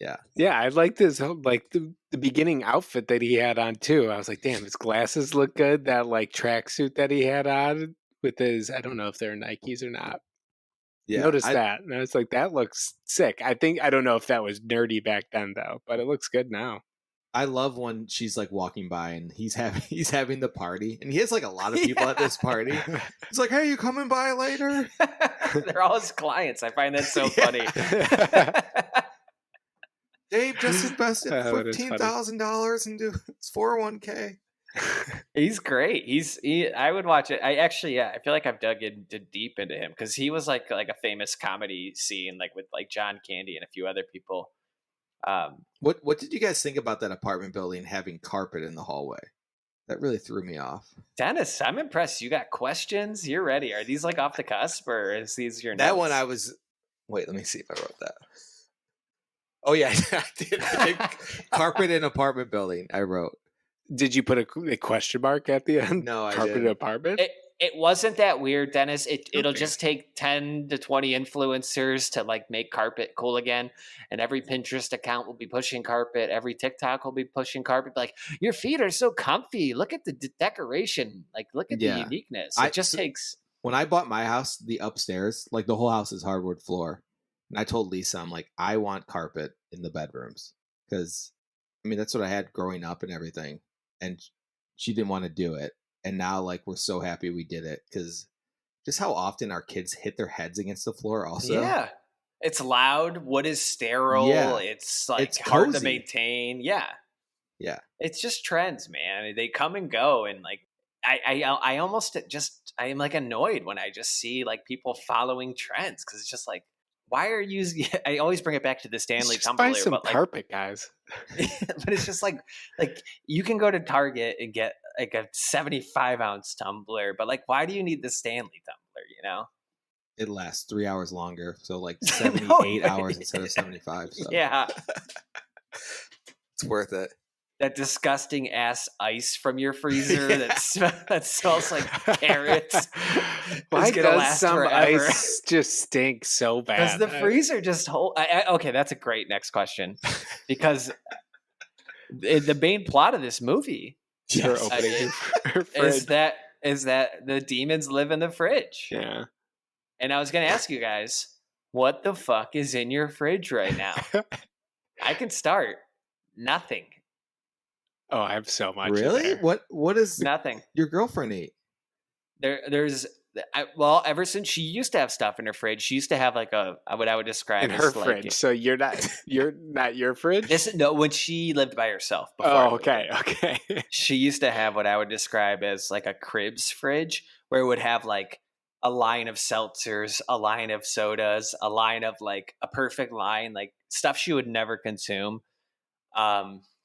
Speaker 5: yeah.
Speaker 6: Yeah, I like this like the beginning outfit that he had on too. I was like, damn, his glasses look good. That like tracksuit that he had on with his, I don't know if they're Nikes or not.
Speaker 4: yeah.
Speaker 6: Notice
Speaker 4: I-
Speaker 6: that. And I was like, that looks sick. I don't know if that was nerdy back then though, but it looks good now.
Speaker 4: I love when she's like walking by and he's having the party and he has like a lot of people at this party. He's like, "Hey, you coming by later?"
Speaker 5: They're all his clients. I find that so
Speaker 4: Yeah.
Speaker 5: funny.
Speaker 4: Dave just invested
Speaker 6: Oh, that is funny.
Speaker 4: $15,000 into his 401k.
Speaker 5: He's great. I would watch it. I feel like I've dug into deep into him because he was like a famous comedy scene, like with like John Candy and a few other people.
Speaker 4: What did you guys think about that apartment building having carpet in the hallway? That really threw me off.
Speaker 5: Dennis, I'm impressed. You got questions? You're ready. Are these like off the cusp or is these your
Speaker 4: That one
Speaker 5: notes?
Speaker 4: I was. Wait, let me see if I wrote that. Oh yeah, I did. Carpet in apartment building. I wrote.
Speaker 6: Did you put a question mark at the end?
Speaker 4: No, I
Speaker 6: Carpeted
Speaker 4: didn't.
Speaker 6: apartment?
Speaker 5: It wasn't that weird, Dennis. It'll
Speaker 6: Okay.
Speaker 5: just take 10 to 20 influencers to like make carpet cool again. And every Pinterest account will be pushing carpet. Every TikTok will be pushing carpet. Like, your feet are so comfy. Look at the decoration. Like, look at the
Speaker 4: Yeah.
Speaker 5: uniqueness.
Speaker 4: I-
Speaker 5: It just takes.
Speaker 4: When I bought my house, the upstairs, like the whole house is hardwood floor. And I told Lisa, I'm like, I want carpet in the bedrooms. Because, I mean, that's what I had growing up and everything. And she didn't want to do it. And now, like, we're so happy we did it. Because just how often our kids hit their heads against the floor also.
Speaker 5: Yeah. It's loud. Wood is sterile.
Speaker 4: Yeah.
Speaker 5: It's like
Speaker 4: It's
Speaker 5: hard to
Speaker 4: cozy.
Speaker 5: maintain. Yeah.
Speaker 4: Yeah.
Speaker 5: It's just trends, man. They come and go. And like, I almost just, I am like annoyed when I just see like people following trends. Cause it's just like, why are you, I always bring it back to the Stanley
Speaker 6: Just buy
Speaker 5: tumbler,
Speaker 6: some
Speaker 5: but like,
Speaker 6: carpet, guys.
Speaker 5: but it's just like you can go to Target and get like a 75-ounce tumbler, but like, why do you need the Stanley tumbler? You know?
Speaker 4: It lasts 3 hours longer. So, like,
Speaker 5: No,
Speaker 4: 78
Speaker 5: right.
Speaker 4: hours instead of 75. So
Speaker 5: Yeah.
Speaker 4: it's worth it.
Speaker 5: that disgusting ass ice from your freezer that smells like carrots.
Speaker 6: Why
Speaker 5: It's gonna
Speaker 6: does
Speaker 5: last
Speaker 6: some
Speaker 5: forever.
Speaker 6: ice just stink so
Speaker 5: Because
Speaker 6: bad?
Speaker 5: the freezer just hold. Okay, that's a great next question. Because the main plot of this movie
Speaker 6: Her
Speaker 4: Yes.
Speaker 6: opening her
Speaker 5: is
Speaker 6: fridge.
Speaker 5: that the demons live in the fridge.
Speaker 6: Yeah.
Speaker 5: And I was gonna ask you guys, what the fuck is in your fridge right now? I can start. Nothing.
Speaker 6: Oh, I have so much. in
Speaker 4: Really?
Speaker 6: there.
Speaker 4: What is
Speaker 5: Nothing.
Speaker 4: your girlfriend eat?
Speaker 5: Well, ever since she used to have stuff in her fridge, she used to have like what I would describe
Speaker 6: In
Speaker 5: as
Speaker 6: her
Speaker 5: like
Speaker 6: fridge. So you're not your fridge?
Speaker 5: when she lived by herself. Before I
Speaker 6: Oh,
Speaker 5: moved
Speaker 6: okay,
Speaker 5: in.
Speaker 6: okay.
Speaker 5: She used to have what I would describe as like a cribs fridge, where it would have like a line of seltzers, a line of sodas, a line of like a perfect line, like stuff she would never consume.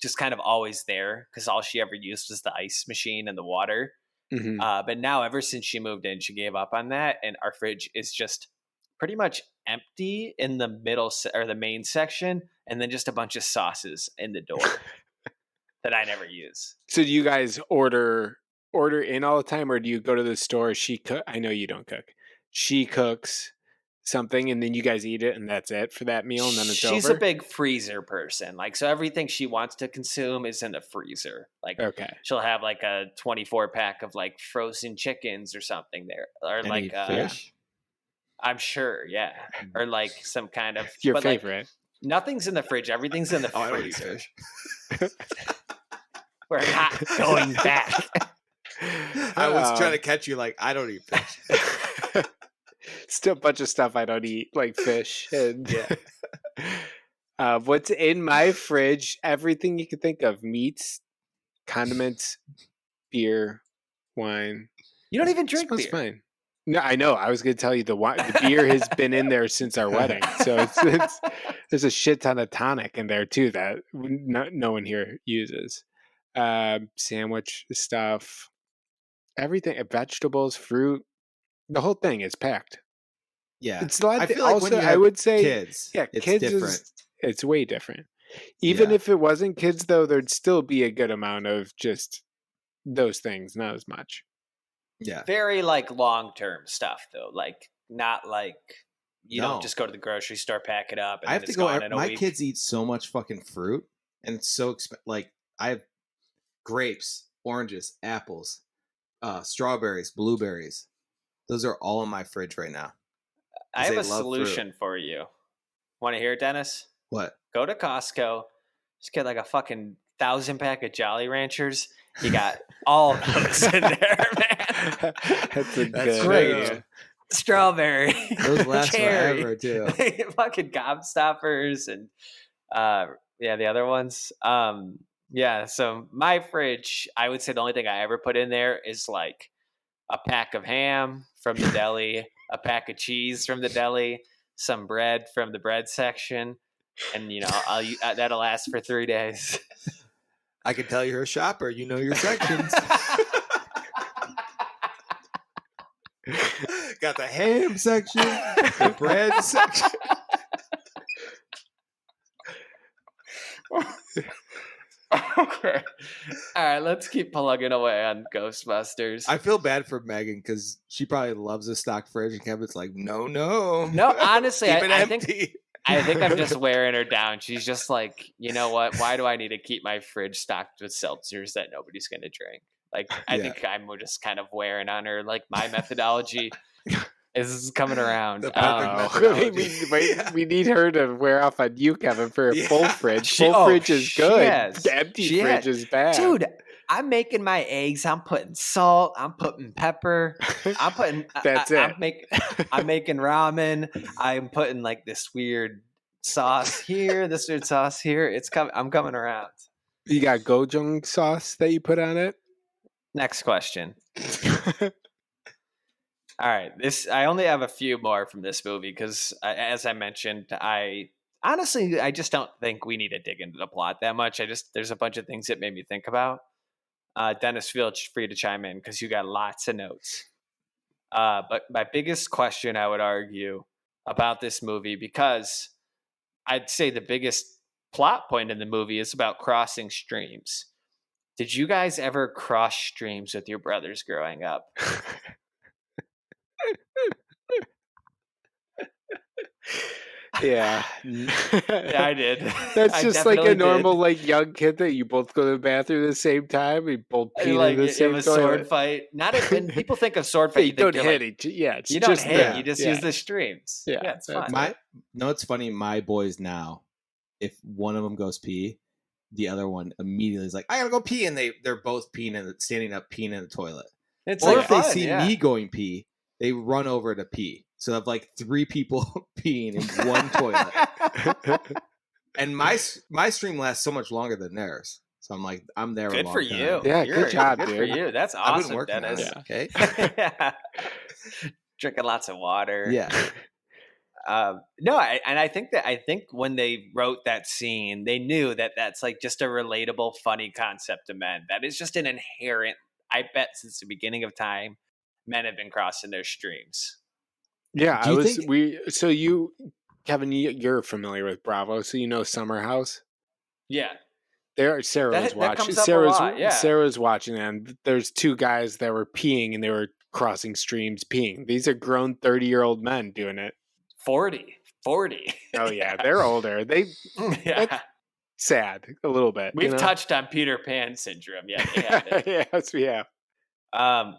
Speaker 5: Just kind of always there because all she ever used was the ice machine and the water.
Speaker 6: Mhm.
Speaker 5: But now, ever since she moved in, she gave up on that, and our fridge is just pretty much empty in the middle or the main section, and then just a bunch of sauces in the door that I never use.
Speaker 6: So do you guys order in all the time, or do you go to the store? She cook. I know you don't cook. She cooks something, and then you guys eat it, and that's it for that meal, and then it's
Speaker 5: She's
Speaker 6: over.
Speaker 5: a big freezer person, like so everything she wants to consume is in the freezer. Like
Speaker 6: Okay.
Speaker 5: she'll have like a 24 pack of like frozen chickens or something there, or
Speaker 4: Any
Speaker 5: like
Speaker 4: fish?
Speaker 5: I'm sure, yeah, or like some kind of
Speaker 6: Your
Speaker 5: but, like,
Speaker 6: favorite.
Speaker 5: nothing's in the fridge. Everyth's in the
Speaker 4: Oh, I don't eat
Speaker 5: freezer.
Speaker 4: fish.
Speaker 5: We're not going back.
Speaker 4: I was trying to catch you. Like I don't eat fish.
Speaker 6: Still a bunch of stuff I don't eat, like fish. And
Speaker 4: Yeah.
Speaker 6: what's in my fridge? Everything you can think of: meats, condiments, beer, wine.
Speaker 5: You don't even drink
Speaker 6: Smells
Speaker 5: beer.
Speaker 6: fine. No, I know. I was going to tell you the beer has been in there since our wedding, so it's there's a shit ton of tonic in there too that no one here uses. Sandwich stuff, everything, vegetables, fruit, the whole thing is packed.
Speaker 4: Yeah.
Speaker 6: It's a lot.
Speaker 4: I feel like when
Speaker 6: Also,
Speaker 4: you
Speaker 6: I
Speaker 4: have
Speaker 6: would say,
Speaker 4: kids,
Speaker 6: yeah,
Speaker 4: it's
Speaker 6: kids
Speaker 4: different.
Speaker 6: it's way different. Even
Speaker 4: Yeah.
Speaker 6: if it wasn't kids, though, there'd still be a good amount of just those things, not as much.
Speaker 4: Yeah.
Speaker 5: Very like long-term stuff though, like not like you
Speaker 4: No.
Speaker 5: don't just go to the grocery store, pack it up, and
Speaker 4: I
Speaker 5: then
Speaker 4: have to
Speaker 5: it's
Speaker 4: go.
Speaker 5: gone in a
Speaker 4: My
Speaker 5: week.
Speaker 4: kids eat so much fucking fruit, and it's so expensive. Like I have grapes, oranges, apples, strawberries, blueberries. Those are all in my fridge right now.
Speaker 5: I have
Speaker 4: they
Speaker 5: a
Speaker 4: love
Speaker 5: solution for you. Want to hear it, Dennis?
Speaker 4: What?
Speaker 5: Go to Costco, just get like a fucking 1,000-pack of Jolly Ranchers. You got all of those in there, man.
Speaker 6: That's a
Speaker 4: That's
Speaker 6: good
Speaker 5: great.
Speaker 6: idea.
Speaker 5: Strawberry,
Speaker 4: Those last
Speaker 5: cherry,
Speaker 4: forever too.
Speaker 5: fucking Gobstoppers, and the other ones. Yeah. So my fridge, I would say the only thing I ever put in there is like a pack of ham from the deli, a pack of cheese from the deli, some bread from the bread section, and that'll last for 3 days.
Speaker 4: I can tell you're a shopper. You know your sections. Got the ham section, the bread section.
Speaker 5: Okay. All right, let's keep plugging away on Ghostbusters.
Speaker 4: I feel bad for Megan because she probably loves a stock fridge, and Kevin's like, no.
Speaker 5: No, honestly,
Speaker 4: Keep it
Speaker 5: I think
Speaker 4: empty.
Speaker 5: I'm just wearing her down. She's just like, you know what? Why do I need to keep my fridge stocked with seltzers that nobody's going to drink? Like, I
Speaker 4: Yeah.
Speaker 5: think I'm just kind of wearing on her. Like, my methodology is coming around.
Speaker 4: The perfect methodology.
Speaker 6: We need her to wear off on you, Kevin, for a full fridge. Full
Speaker 5: Oh,
Speaker 6: fridge is
Speaker 5: she
Speaker 6: good.
Speaker 5: has.
Speaker 6: Empty
Speaker 5: She
Speaker 6: fridge
Speaker 5: has.
Speaker 6: is bad.
Speaker 5: Dude, I'm making my eggs. I'm putting salt. I'm putting pepper. I'm putting.
Speaker 6: That's
Speaker 5: I'm making ramen. I'm putting like this weird sauce here, this weird sauce here. It's coming. I'm coming around.
Speaker 6: You got gochujang sauce that you put on it?
Speaker 5: Next question. All right, I only have a few more from this movie because, as I mentioned, I just don't think we need to dig into the plot that much. There's a bunch of things that made me think about. Dennis, feel free to chime in because you got lots of notes. But my biggest question, I would argue, about this movie, because I'd say the biggest plot point in the movie is about crossing streams. Did you guys ever cross streams with your brothers growing up?
Speaker 6: Yeah.
Speaker 5: Yeah, I did.
Speaker 6: That's
Speaker 5: I
Speaker 6: just like a
Speaker 5: definitely
Speaker 6: normal
Speaker 5: did.
Speaker 6: like young kid that you both go to the bathroom at the same time. You both
Speaker 5: And,
Speaker 6: pee
Speaker 5: like
Speaker 6: in the
Speaker 5: you
Speaker 6: same
Speaker 5: have a sword
Speaker 6: toilet.
Speaker 5: fight. Not a, and people think of sword
Speaker 6: Yeah,
Speaker 5: fight.
Speaker 6: you
Speaker 5: You think
Speaker 6: don't
Speaker 5: they're
Speaker 6: hit
Speaker 5: like,
Speaker 6: each. Yeah, it's
Speaker 5: you don't
Speaker 6: just
Speaker 5: hit.
Speaker 6: that.
Speaker 5: You just
Speaker 6: Yeah.
Speaker 5: use the streams.
Speaker 6: Yeah,
Speaker 5: Yeah, it's
Speaker 6: that's
Speaker 5: fun.
Speaker 4: No, it's funny. My boys now, if one of them goes pee, the other one immediately is like, "I gotta go pee," and they're both peeing and standing up, peeing in the toilet.
Speaker 5: It's
Speaker 4: Or
Speaker 5: like
Speaker 4: if they
Speaker 5: fun,
Speaker 4: see
Speaker 5: yeah.
Speaker 4: me going pee, they run over to pee. So I have like 3 people peeing in one toilet. And my stream lasts so much longer than theirs. So I'm like, I'm there.
Speaker 5: Good
Speaker 4: a long
Speaker 5: for
Speaker 4: time.
Speaker 5: you.
Speaker 6: Yeah, good job,
Speaker 5: good for
Speaker 6: dude.
Speaker 5: you. That's
Speaker 4: I've been
Speaker 5: awesome,
Speaker 4: working on
Speaker 5: Dennis.
Speaker 4: it. Okay.
Speaker 5: Yeah. Drinking lots of water.
Speaker 4: Yeah.
Speaker 5: No, I think when they wrote that scene, they knew that that's like just a relatable, funny concept to men. That is just an inherent. I bet since the beginning of time, men have been crossing their streams.
Speaker 6: Yeah,
Speaker 4: Do you think-
Speaker 6: So you, Kevin, you're familiar with Bravo, so you know Summer House.
Speaker 5: Yeah,
Speaker 6: Sarah was
Speaker 5: that
Speaker 6: watching.
Speaker 5: comes up a lot, yeah.
Speaker 6: Sarah's watching, and there's 2 guys that were peeing, and they were crossing streams peeing. These are grown 30-year-old men doing it.
Speaker 5: 40.
Speaker 6: Oh yeah, they're older.
Speaker 5: Yeah.
Speaker 6: That's sad a little bit.
Speaker 5: We've touched on Peter Pan syndrome. Yeah, they have it.
Speaker 6: Yes, we have.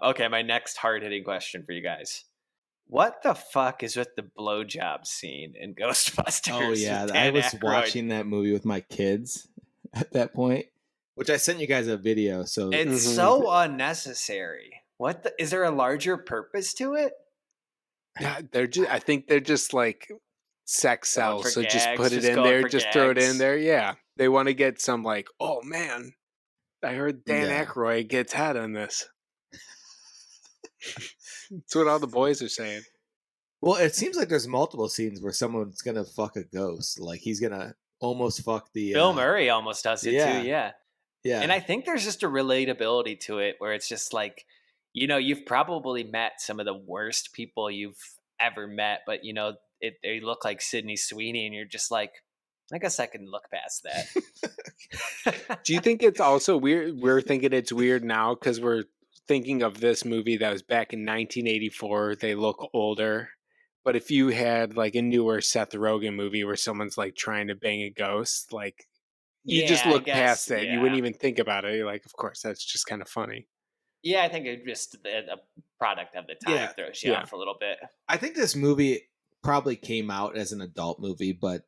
Speaker 5: Okay, my next hard-hitting question for you guys. What the fuck is with the blowjob scene in Ghostbusters?
Speaker 4: Oh yeah,
Speaker 5: with
Speaker 4: I
Speaker 5: Dan
Speaker 4: was
Speaker 5: Aykroyd?
Speaker 4: watching that movie with my kids at that point, which I sent you guys a video. So
Speaker 5: It's so unnecessary. Is there a larger purpose to it?
Speaker 6: Yeah, I think they're just like sex
Speaker 5: Going
Speaker 6: cells.
Speaker 5: for
Speaker 6: So just
Speaker 5: gags,
Speaker 6: put it
Speaker 5: just
Speaker 6: in
Speaker 5: going
Speaker 6: there,
Speaker 5: for
Speaker 6: just throw it in
Speaker 5: gags.
Speaker 6: there. Yeah, they want to get some like, oh man, I heard Dan
Speaker 4: Yeah.
Speaker 6: Aykroyd gets head on this. That's what all the boys are saying.
Speaker 4: well, it seems like there's multiple scenes where someone's gonna fuck a ghost. Like he's gonna almost fuck the
Speaker 5: Bill Murray almost does it
Speaker 4: yeah.
Speaker 5: too. Yeah.
Speaker 4: Yeah,
Speaker 5: And I think there's just a relatability to it where it's just like, you've probably met some of the worst people you've ever met, but they look like Sydney Sweeney, and you're just like, I guess I can look past that.
Speaker 6: Do you think it's also weird? We're thinking it's weird now because we're thinking of this movie that was back in 1984. They look older. But if you had like a newer Seth Rogen movie where someone's like trying to bang a ghost, like you just
Speaker 5: Yeah, I
Speaker 6: look
Speaker 5: guess,
Speaker 6: past it. You
Speaker 5: yeah.
Speaker 6: wouldn't even think about it. You're like, of course, that's just kind of funny.
Speaker 5: Yeah, I think it just a product of the time
Speaker 4: Yeah,
Speaker 5: throws you off a little bit.
Speaker 4: I think this movie probably came out as an adult movie, but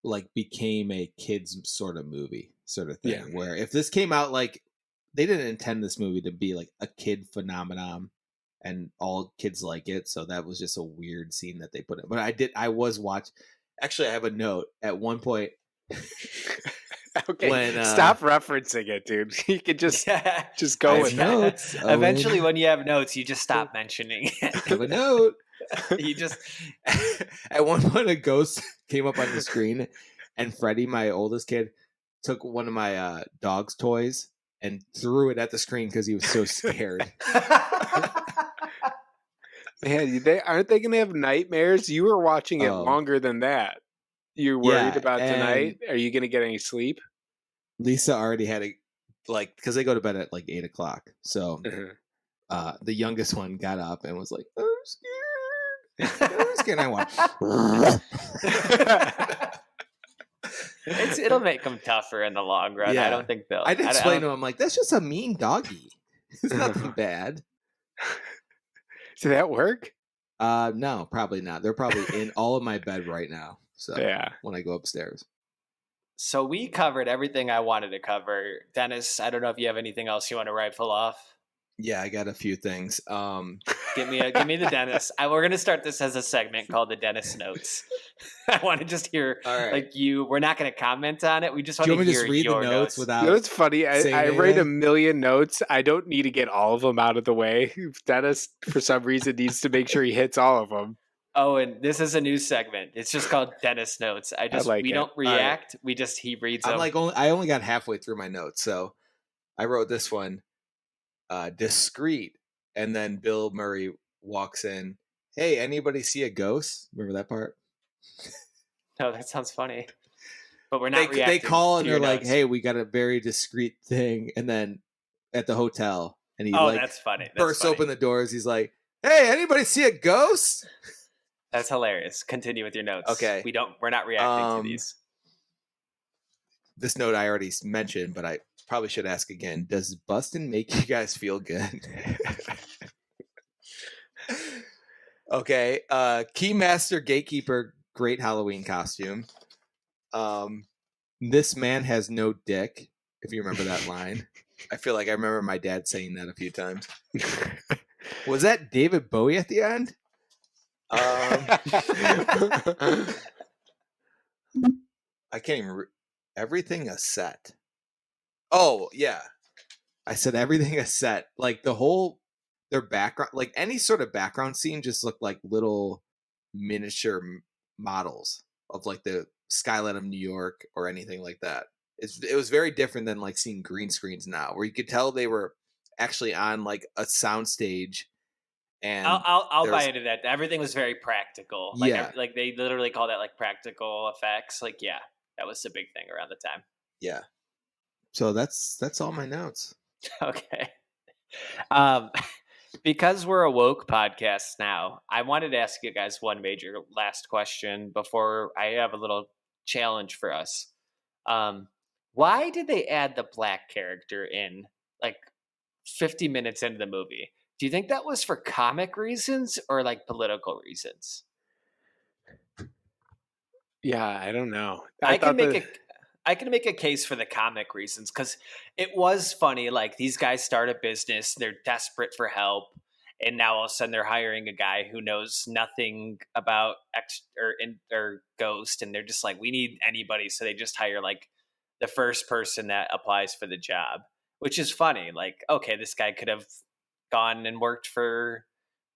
Speaker 4: like became a kids sort of movie sort of thing.
Speaker 6: Yeah.
Speaker 4: Where if this came out, like they didn't intend this movie to be like a kid phenomenon and all kids like it, so that was just a weird scene that they put in. But I was watching. Actually, I have a note at one point.
Speaker 6: Okay,
Speaker 4: When,
Speaker 6: stop referencing it, dude. You could just go
Speaker 4: I
Speaker 6: with
Speaker 4: have
Speaker 6: that.
Speaker 4: notes.
Speaker 5: Eventually, when you have notes, you just stop mentioning
Speaker 4: I
Speaker 5: it.
Speaker 4: have a note.
Speaker 5: You just
Speaker 4: At one point, a ghost came up on the screen, and Freddie, my oldest kid, took one of my dog's toys and threw it at the screen because he was so scared.
Speaker 6: Man, aren't they going to have nightmares? You were watching it
Speaker 4: Oh.
Speaker 6: longer than that. You worried
Speaker 4: Yeah,
Speaker 6: about tonight?
Speaker 4: and-
Speaker 6: Are you going to get any sleep?
Speaker 4: Lisa already had because they go to bed at like 8:00. So the youngest one got up and was like, "I'm scared. I'm scared." I went,
Speaker 5: it'll make them tougher in the long run.
Speaker 4: Yeah.
Speaker 5: I don't think they'll.
Speaker 4: I did
Speaker 5: don't-
Speaker 4: explain to him, like, that's just a mean doggy. It's nothing bad.
Speaker 6: Did that work?
Speaker 4: No, probably not. They're probably in all of my bed right now. So
Speaker 6: Yeah.
Speaker 4: when I go upstairs.
Speaker 5: So we covered everything I wanted to cover. Dennis, I don't know if you have anything else you want to rifle off.
Speaker 4: Yeah, I got a few things.
Speaker 5: Give me the Dennis. We're gonna start this as a segment called the Dennis Notes. I want to just hear,
Speaker 4: All right.
Speaker 5: we're not going to comment on it. We just
Speaker 4: Do
Speaker 5: want
Speaker 4: you
Speaker 5: to
Speaker 4: want me to
Speaker 5: hear
Speaker 4: just read
Speaker 5: your
Speaker 4: the notes without?
Speaker 6: You know, it's funny.
Speaker 4: saying
Speaker 6: I write a
Speaker 4: anything?
Speaker 6: million notes. I don't need to get all of them out of the way. Dennis, for some reason, needs to make sure he hits all of them.
Speaker 5: Oh, and this is a new segment. It's just called Dennis Notes.
Speaker 6: like
Speaker 5: we
Speaker 6: it.
Speaker 5: don't
Speaker 4: All right.
Speaker 5: react. We just he reads them.
Speaker 4: I only got halfway through my notes, so I wrote this one, discreet, and then Bill Murray walks in. Hey, anybody see a ghost? Remember that part?
Speaker 5: No, that sounds funny. But we're not
Speaker 4: They
Speaker 5: reacting
Speaker 4: call
Speaker 5: to
Speaker 4: and
Speaker 5: your
Speaker 4: they're like,
Speaker 5: notes.
Speaker 4: "Hey, we got a very discreet thing," and then at the hotel, and he
Speaker 5: Oh,
Speaker 4: like
Speaker 5: that's funny. That's
Speaker 4: bursts
Speaker 5: funny.
Speaker 4: open the doors. He's like, "Hey, anybody see a ghost?"
Speaker 5: That's hilarious. Continue with your notes.
Speaker 4: Okay.
Speaker 5: We're not reacting to these.
Speaker 4: This note I already mentioned, but I probably should ask again. Does bustin' make you guys feel good? Okay. Keymaster Gatekeeper, great Halloween costume. This man has no dick, if you remember that line. I feel like I remember my dad saying that a few times. Was that David Bowie at the end? I can't even. Everything a set. Oh yeah, I said everything a set. Like their background, like any sort of background scene, just looked like little miniature models of like the skyline of New York or anything like that. It was very different than like seeing green screens now, where you could tell they were actually on like a sound stage. And
Speaker 5: I'll
Speaker 4: there
Speaker 5: buy
Speaker 4: was-
Speaker 5: into that. Everything was very practical.
Speaker 4: Yeah.
Speaker 5: Like they literally call that like practical effects. Like, yeah, that was the big thing around the time.
Speaker 4: Yeah. So that's all my notes.
Speaker 5: Okay. Because we're a woke podcast now, I wanted to ask you guys one major last question before I have a little challenge for us. Why did they add the black character in like 50 minutes into the movie? Do you think that was for comic reasons or like political reasons?
Speaker 6: Yeah, I don't know.
Speaker 5: I can
Speaker 6: thought
Speaker 5: make a case for the comic reasons because it was funny. Like these guys start a business, they're desperate for help, and now all of a sudden they're hiring a guy who knows nothing about or Ghost, and they're just like, we need anybody, so they just hire like the first person that applies for the job, which is funny. Like, okay, this guy could have gone and worked for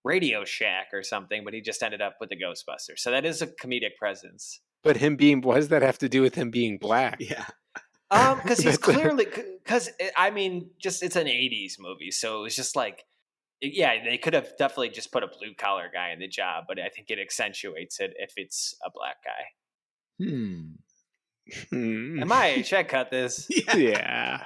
Speaker 5: Radio Shack or something, but he just ended up with the Ghostbusters. So that is a comedic presence.
Speaker 6: But what does that have to do with him being black?
Speaker 4: Yeah.
Speaker 5: Because he's clearly, I mean, just it's an 80s movie. So it was just like, yeah, they could have definitely just put a blue collar guy in the job, but I think it accentuates it if it's a black guy. Am I? Should I cut this?
Speaker 6: Yeah.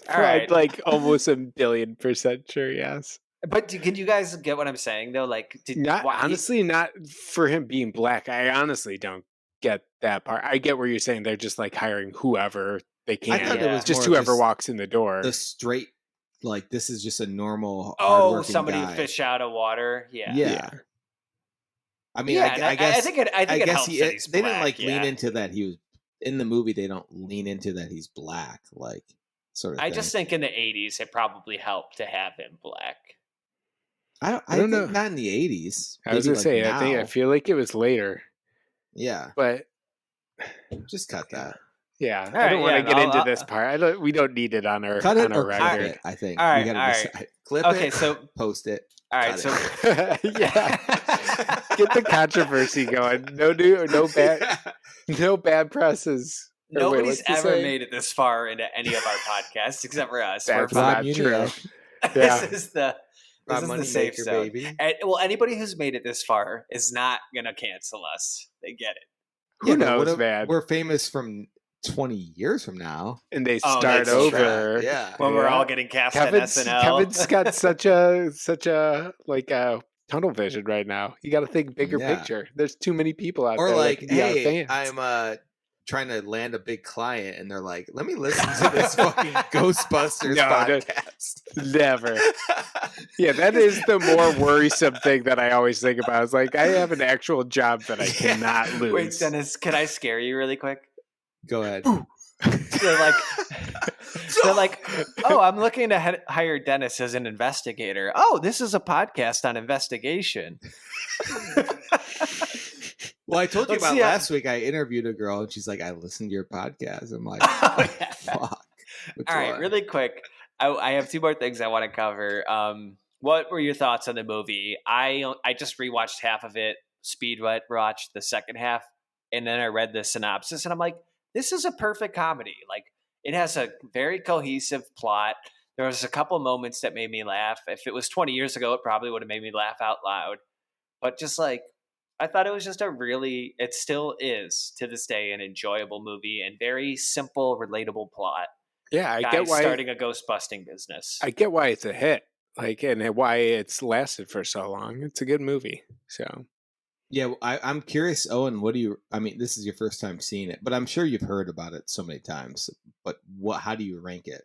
Speaker 5: All right.
Speaker 6: Like almost 1,000,000,000% sure, yes.
Speaker 5: But can you guys get what I'm saying though? Like,
Speaker 6: honestly, not for him being black. I honestly don't get that part. I get where you're saying they're just like hiring whoever they can.
Speaker 4: I thought it was
Speaker 6: just
Speaker 4: more
Speaker 6: whoever walks in the door.
Speaker 4: The straight, like this is just a normal.
Speaker 5: Somebody
Speaker 4: guy.
Speaker 5: fish out of water.
Speaker 4: Yeah. I mean,
Speaker 5: Yeah,
Speaker 4: I guess
Speaker 5: I think it helps that he's
Speaker 4: they
Speaker 5: black,
Speaker 4: didn't like
Speaker 5: yeah.
Speaker 4: lean into that he was in the movie. They don't lean into that he's black, like sort of.
Speaker 5: I just think in the 80s it probably helped to have him black.
Speaker 4: I don't know. Not in the 80s.
Speaker 6: I was gonna say. I feel like it was later.
Speaker 4: Yeah,
Speaker 6: but
Speaker 4: just cut that.
Speaker 6: Yeah, I don't want to get into this part. We don't need it on our
Speaker 4: cut it
Speaker 6: on our
Speaker 4: or
Speaker 6: record.
Speaker 4: clip it. I think.
Speaker 5: All right,
Speaker 4: we gotta decide.
Speaker 5: right.
Speaker 4: Clip
Speaker 5: Okay,
Speaker 4: it.
Speaker 5: so
Speaker 4: post it.
Speaker 5: All right, so
Speaker 6: yeah, get the controversy going. No bad presses.
Speaker 5: Nobody's ever made it this far into any of our podcasts except for us.
Speaker 6: That's not true.
Speaker 5: This is the safe
Speaker 4: Maker,
Speaker 5: zone.
Speaker 4: baby.
Speaker 5: And, anybody who's made it this far is not gonna cancel us. They get it.
Speaker 6: Who knows, man?
Speaker 4: We're famous from 20 years from now,
Speaker 6: and they start over.
Speaker 4: Yeah,
Speaker 5: when we're all getting cast on SNL.
Speaker 6: Kevin's got such a like a tunnel vision right now. You got to think bigger picture. There's too many people out there.
Speaker 4: Or like,
Speaker 6: hey,
Speaker 4: I'm trying to land a big client, and they're like, "Let me listen to this fucking Ghostbusters podcast."
Speaker 6: Never. Yeah, that is the more worrisome thing that I always think about. It's like I have an actual job that I cannot lose.
Speaker 5: Wait, Dennis, can I scare you really quick?
Speaker 4: Go ahead.
Speaker 5: They're like, oh, I'm looking to hire Dennis as an investigator. Oh, this is a podcast on investigation.
Speaker 4: Well, I told you about last week. I interviewed a girl, and she's like, "I listened to your podcast." I'm like, "Fuck!"
Speaker 5: All right, really quick. I have two more things I want to cover. What were your thoughts on the movie? I just rewatched half of it, speed watched the second half, and then I read the synopsis, and I'm like, this is a perfect comedy. Like, it has a very cohesive plot. There was a couple moments that made me laugh. If it was 20 years ago, it probably would have made me laugh out loud. But just like I thought it was just it still is to this day an enjoyable movie and very simple, relatable plot.
Speaker 6: Yeah, I get
Speaker 5: Guys
Speaker 6: why.
Speaker 5: starting a ghost busting business.
Speaker 6: I get why it's a hit, like, and why it's lasted for so long. It's a good movie. So
Speaker 4: Yeah, I'm curious, Owen. What do you? I mean, this is your first time seeing it, but I'm sure you've heard about it so many times. But what? How do you rank it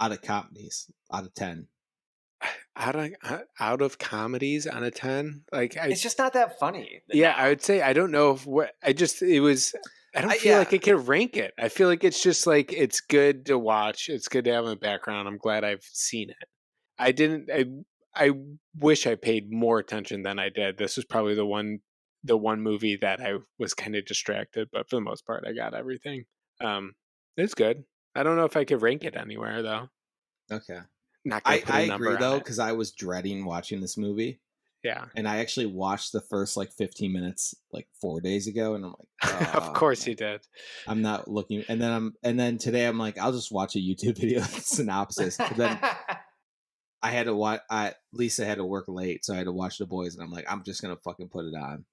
Speaker 4: out of comedies? Out of 10?
Speaker 6: out of comedies on a 10, like
Speaker 5: It's just not that funny.
Speaker 6: yeah,
Speaker 5: now.
Speaker 6: I would say I don't know if what I just it was. I don't feel like I can rank it. I feel like it's just like it's good to watch. It's good to have in the background. I'm glad I've seen it. I didn't. I wish I paid more attention than I did. This was probably the one movie that I was kind of distracted, but for the most part, I got everything. It's good. I don't know if I could rank it anywhere though.
Speaker 4: Okay.
Speaker 6: Not gonna put a
Speaker 4: I
Speaker 6: number
Speaker 4: agree
Speaker 6: on
Speaker 4: though,
Speaker 6: it.
Speaker 4: because I was dreading watching this movie,
Speaker 6: Yeah,
Speaker 4: and I actually watched the first like 15 minutes like 4 days ago, and I'm like,
Speaker 6: of course you did.
Speaker 4: I'm not looking. And then today I'm like, I'll just watch a YouTube video synopsis. But then I had to watch. Lisa had to work late, so I had to watch The Boys, and I'm like, I'm just gonna fucking put it on.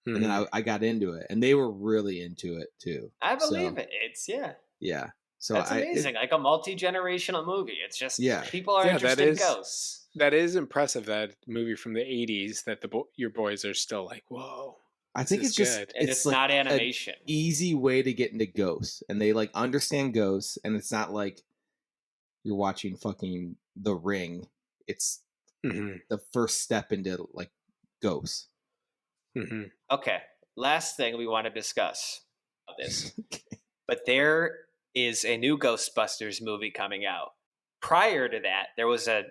Speaker 6: Mhm.
Speaker 4: And then I got into it, and they were really into it too.
Speaker 5: I believe
Speaker 4: So,
Speaker 5: it. It's yeah.
Speaker 4: Yeah. So
Speaker 5: That's amazing. Like a multi-generational movie. It's just people are
Speaker 6: Yeah,
Speaker 5: interested in ghosts.
Speaker 6: That is impressive. That movie from the '80s that your boys are still like, whoa.
Speaker 4: I think it's just
Speaker 5: and it's like not animation.
Speaker 4: An easy way to get into ghosts, and they like understand ghosts, and it's not like you're watching fucking The Ring. It's the first step into like ghosts.
Speaker 5: Okay, last thing we want to discuss of this, but there is a new Ghostbusters movie coming out. Prior to that, there was a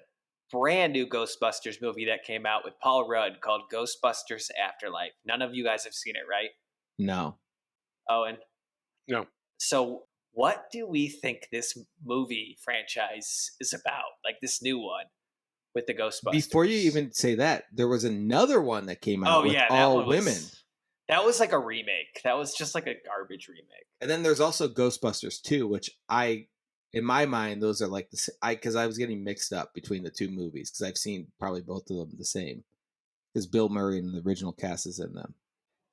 Speaker 5: brand new Ghostbusters movie that came out with Paul Rudd called Ghostbusters Afterlife. None of you guys have seen it, right?
Speaker 4: No.
Speaker 5: Owen?
Speaker 6: No.
Speaker 5: So what do we think this movie franchise is about? Like this new one with the Ghostbusters.
Speaker 4: Before you even say that, there was another one that came out with all women.
Speaker 5: That was like a remake. That was just like a garbage remake.
Speaker 4: And then there's also Ghostbusters 2, which in my mind, those are like because I was getting mixed up between the two movies because I've seen probably both of them the same. Because Bill Murray and the original cast is in them.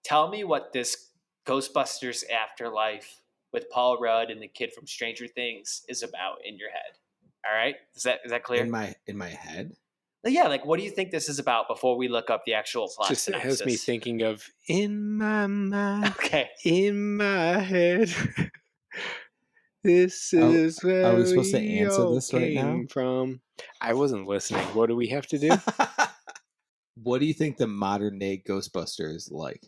Speaker 5: Tell me what this Ghostbusters Afterlife with Paul Rudd and the kid from Stranger Things is about in your head. All right, is that clear?
Speaker 4: In my head.
Speaker 5: Yeah, like what do you think this is about before we look up the actual plot
Speaker 6: Just
Speaker 5: synopsis?
Speaker 6: has me thinking of in my mind,
Speaker 5: okay,
Speaker 6: in my head. This is where
Speaker 4: are we supposed to answer this right now?
Speaker 6: From. I wasn't listening. What do we have to do?
Speaker 4: What do you think the modern day Ghostbuster is like?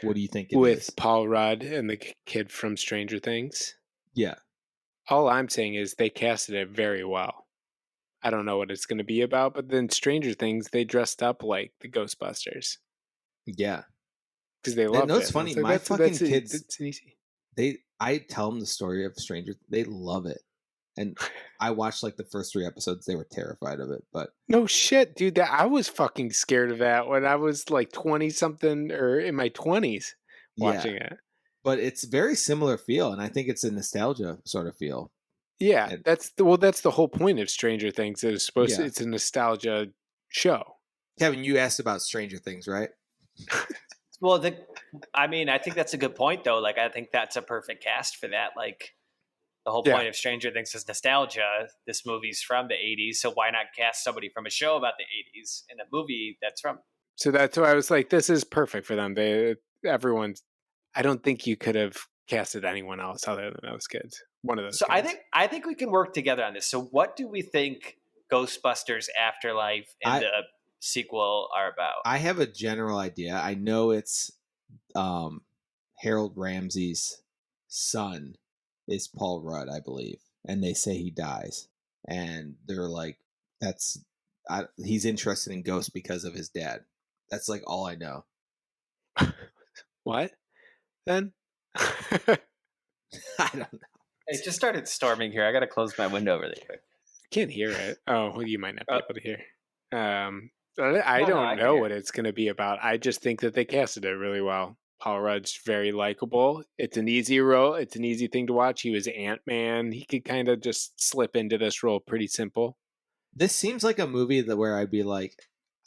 Speaker 4: What do you think
Speaker 6: with Paul Rudd and the kid from Stranger Things?
Speaker 4: Yeah.
Speaker 6: All I'm saying is they casted it very well. I don't know what it's going to be about, but then Stranger Things, they dressed up like the Ghostbusters.
Speaker 4: Yeah.
Speaker 6: Because they love it.
Speaker 4: No, it's funny. My fucking kids,
Speaker 6: it's easy.
Speaker 4: I tell them the story of Stranger. They love it. And I watched like the first 3 episodes. They were terrified of it, but
Speaker 6: no shit, dude. I was fucking scared of that when I was like 20 something or in my 20s watching it.
Speaker 4: But it's very similar feel, and I think it's a nostalgia sort of feel.
Speaker 6: Yeah, that's the whole point of Stranger Things. It's supposed to, it's a nostalgia show.
Speaker 4: Kevin, you asked about Stranger Things, right?
Speaker 5: Well, I think that's a good point, though. Like, I think that's a perfect cast for that. Like, the whole point of Stranger Things is nostalgia. This movie's from the 80s, so why not cast somebody from a show about the 80s in a movie that's from?
Speaker 6: So that's why I was like, this is perfect for them. I don't think you could have casted anyone else other than those kids. One of those.
Speaker 5: So
Speaker 6: kids.
Speaker 5: I think we can work together on this. So what do we think Ghostbusters Afterlife and the sequel are about?
Speaker 4: I have a general idea. I know it's Harold Ramsey's son is Paul Rudd, I believe, and they say he dies, and they're like, he's interested in ghosts because of his dad. That's like all I know.
Speaker 6: What? Then
Speaker 4: I don't know.
Speaker 5: It just started storming here. I got to close my window really quick.
Speaker 6: I can't hear it. Oh, well, you might not be able to hear. I don't know what it's going to be about. I just think that they casted it really well. Paul Rudd's very likable. It's an easy role. It's an easy thing to watch. He was Ant-Man. He could kind of just slip into this role pretty simple.
Speaker 4: This seems like a movie where I'd be like,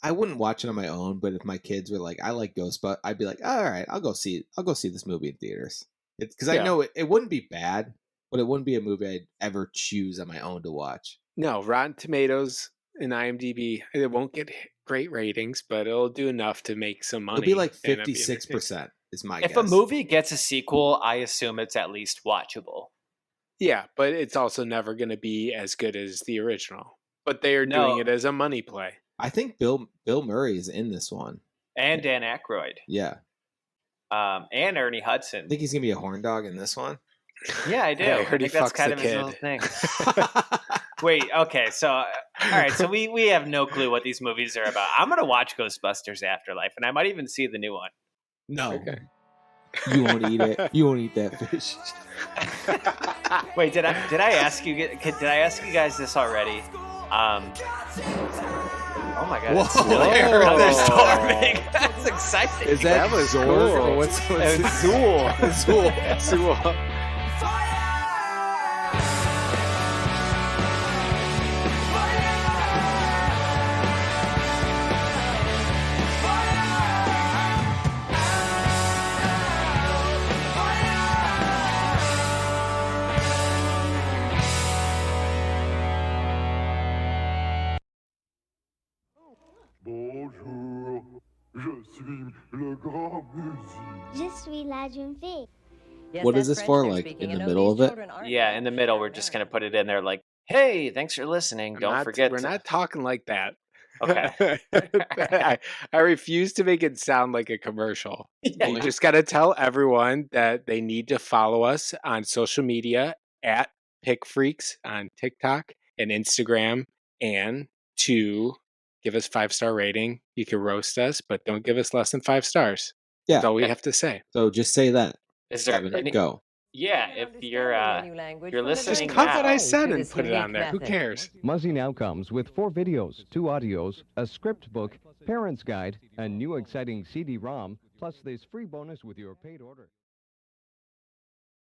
Speaker 4: I wouldn't watch it on my own, but if my kids were like, I like Ghostbusters, I'd be like, all right, I'll go see this movie in theaters. It's because I know it wouldn't be bad, but it wouldn't be a movie I'd ever choose on my own to watch.
Speaker 6: No, Rotten Tomatoes and IMDb, it won't get great ratings, but it'll do enough to make some money.
Speaker 4: It'll be like
Speaker 6: and it'd be
Speaker 4: 56% is my guess.
Speaker 5: If a movie gets a sequel, I assume it's at least watchable.
Speaker 6: Yeah, but it's also never going to be as good as the original. But they are doing it as a money play.
Speaker 4: I think Bill Murray is in this one.
Speaker 5: And Dan Aykroyd.
Speaker 4: Yeah.
Speaker 5: And Ernie Hudson.
Speaker 4: I think he's going to be a horn dog in this one.
Speaker 5: Yeah, I do.
Speaker 6: Yeah, I heard
Speaker 5: think
Speaker 6: he
Speaker 5: that's
Speaker 6: fucks
Speaker 5: kind
Speaker 6: the
Speaker 5: of his
Speaker 6: kid.
Speaker 5: little thing. Wait, okay, so all right, so we have no clue what these movies are about. I'm gonna watch Ghostbusters Afterlife, and I might even see the new one.
Speaker 4: No.
Speaker 6: Okay.
Speaker 4: You won't eat it. You won't eat that fish.
Speaker 5: Wait, did I ask you? Did I ask you guys this already? Oh my god! It's really thunderstorming. That's exciting.
Speaker 4: Is that
Speaker 6: was
Speaker 4: Zorg?
Speaker 6: cool.
Speaker 4: Or what's
Speaker 5: It's Zool.
Speaker 4: Zool.
Speaker 6: Zool.
Speaker 1: Bonjour, je suis le grand musicien.
Speaker 2: Je suis la jeune fille.
Speaker 3: Yes,
Speaker 4: What is
Speaker 3: that's
Speaker 4: this for,
Speaker 3: French they're
Speaker 4: like,
Speaker 3: speaking,
Speaker 4: in
Speaker 3: and
Speaker 4: the
Speaker 3: no,
Speaker 4: middle
Speaker 3: these
Speaker 4: of it?
Speaker 3: children aren't
Speaker 5: Yeah,
Speaker 3: that
Speaker 5: in the middle, we're just gonna put it in there, like, "Hey, thanks for listening. Don't forget."
Speaker 6: We're not talking like that.
Speaker 5: Okay.
Speaker 6: I refuse to make it sound like a commercial.
Speaker 5: Yeah.
Speaker 6: You just got to tell everyone that they need to follow us on social media at Pick Freaks on TikTok and Instagram, and to give us 5-star rating. You can roast us, but don't give us less than 5 stars.
Speaker 4: Yeah.
Speaker 6: That's all we have to say.
Speaker 4: So just say that.
Speaker 5: Is there
Speaker 4: Kevin,
Speaker 5: any?
Speaker 4: go.
Speaker 5: Yeah, if you're you're listening
Speaker 6: Just cut what
Speaker 5: now.
Speaker 6: I said
Speaker 3: to
Speaker 6: and
Speaker 3: this
Speaker 6: put it on
Speaker 3: unique
Speaker 6: there. Who
Speaker 3: method.
Speaker 6: cares?
Speaker 7: Muzzy now comes with 4 videos, 2 audios, a script book, parent's guide, a new exciting CD-ROM, plus this free bonus with your paid order.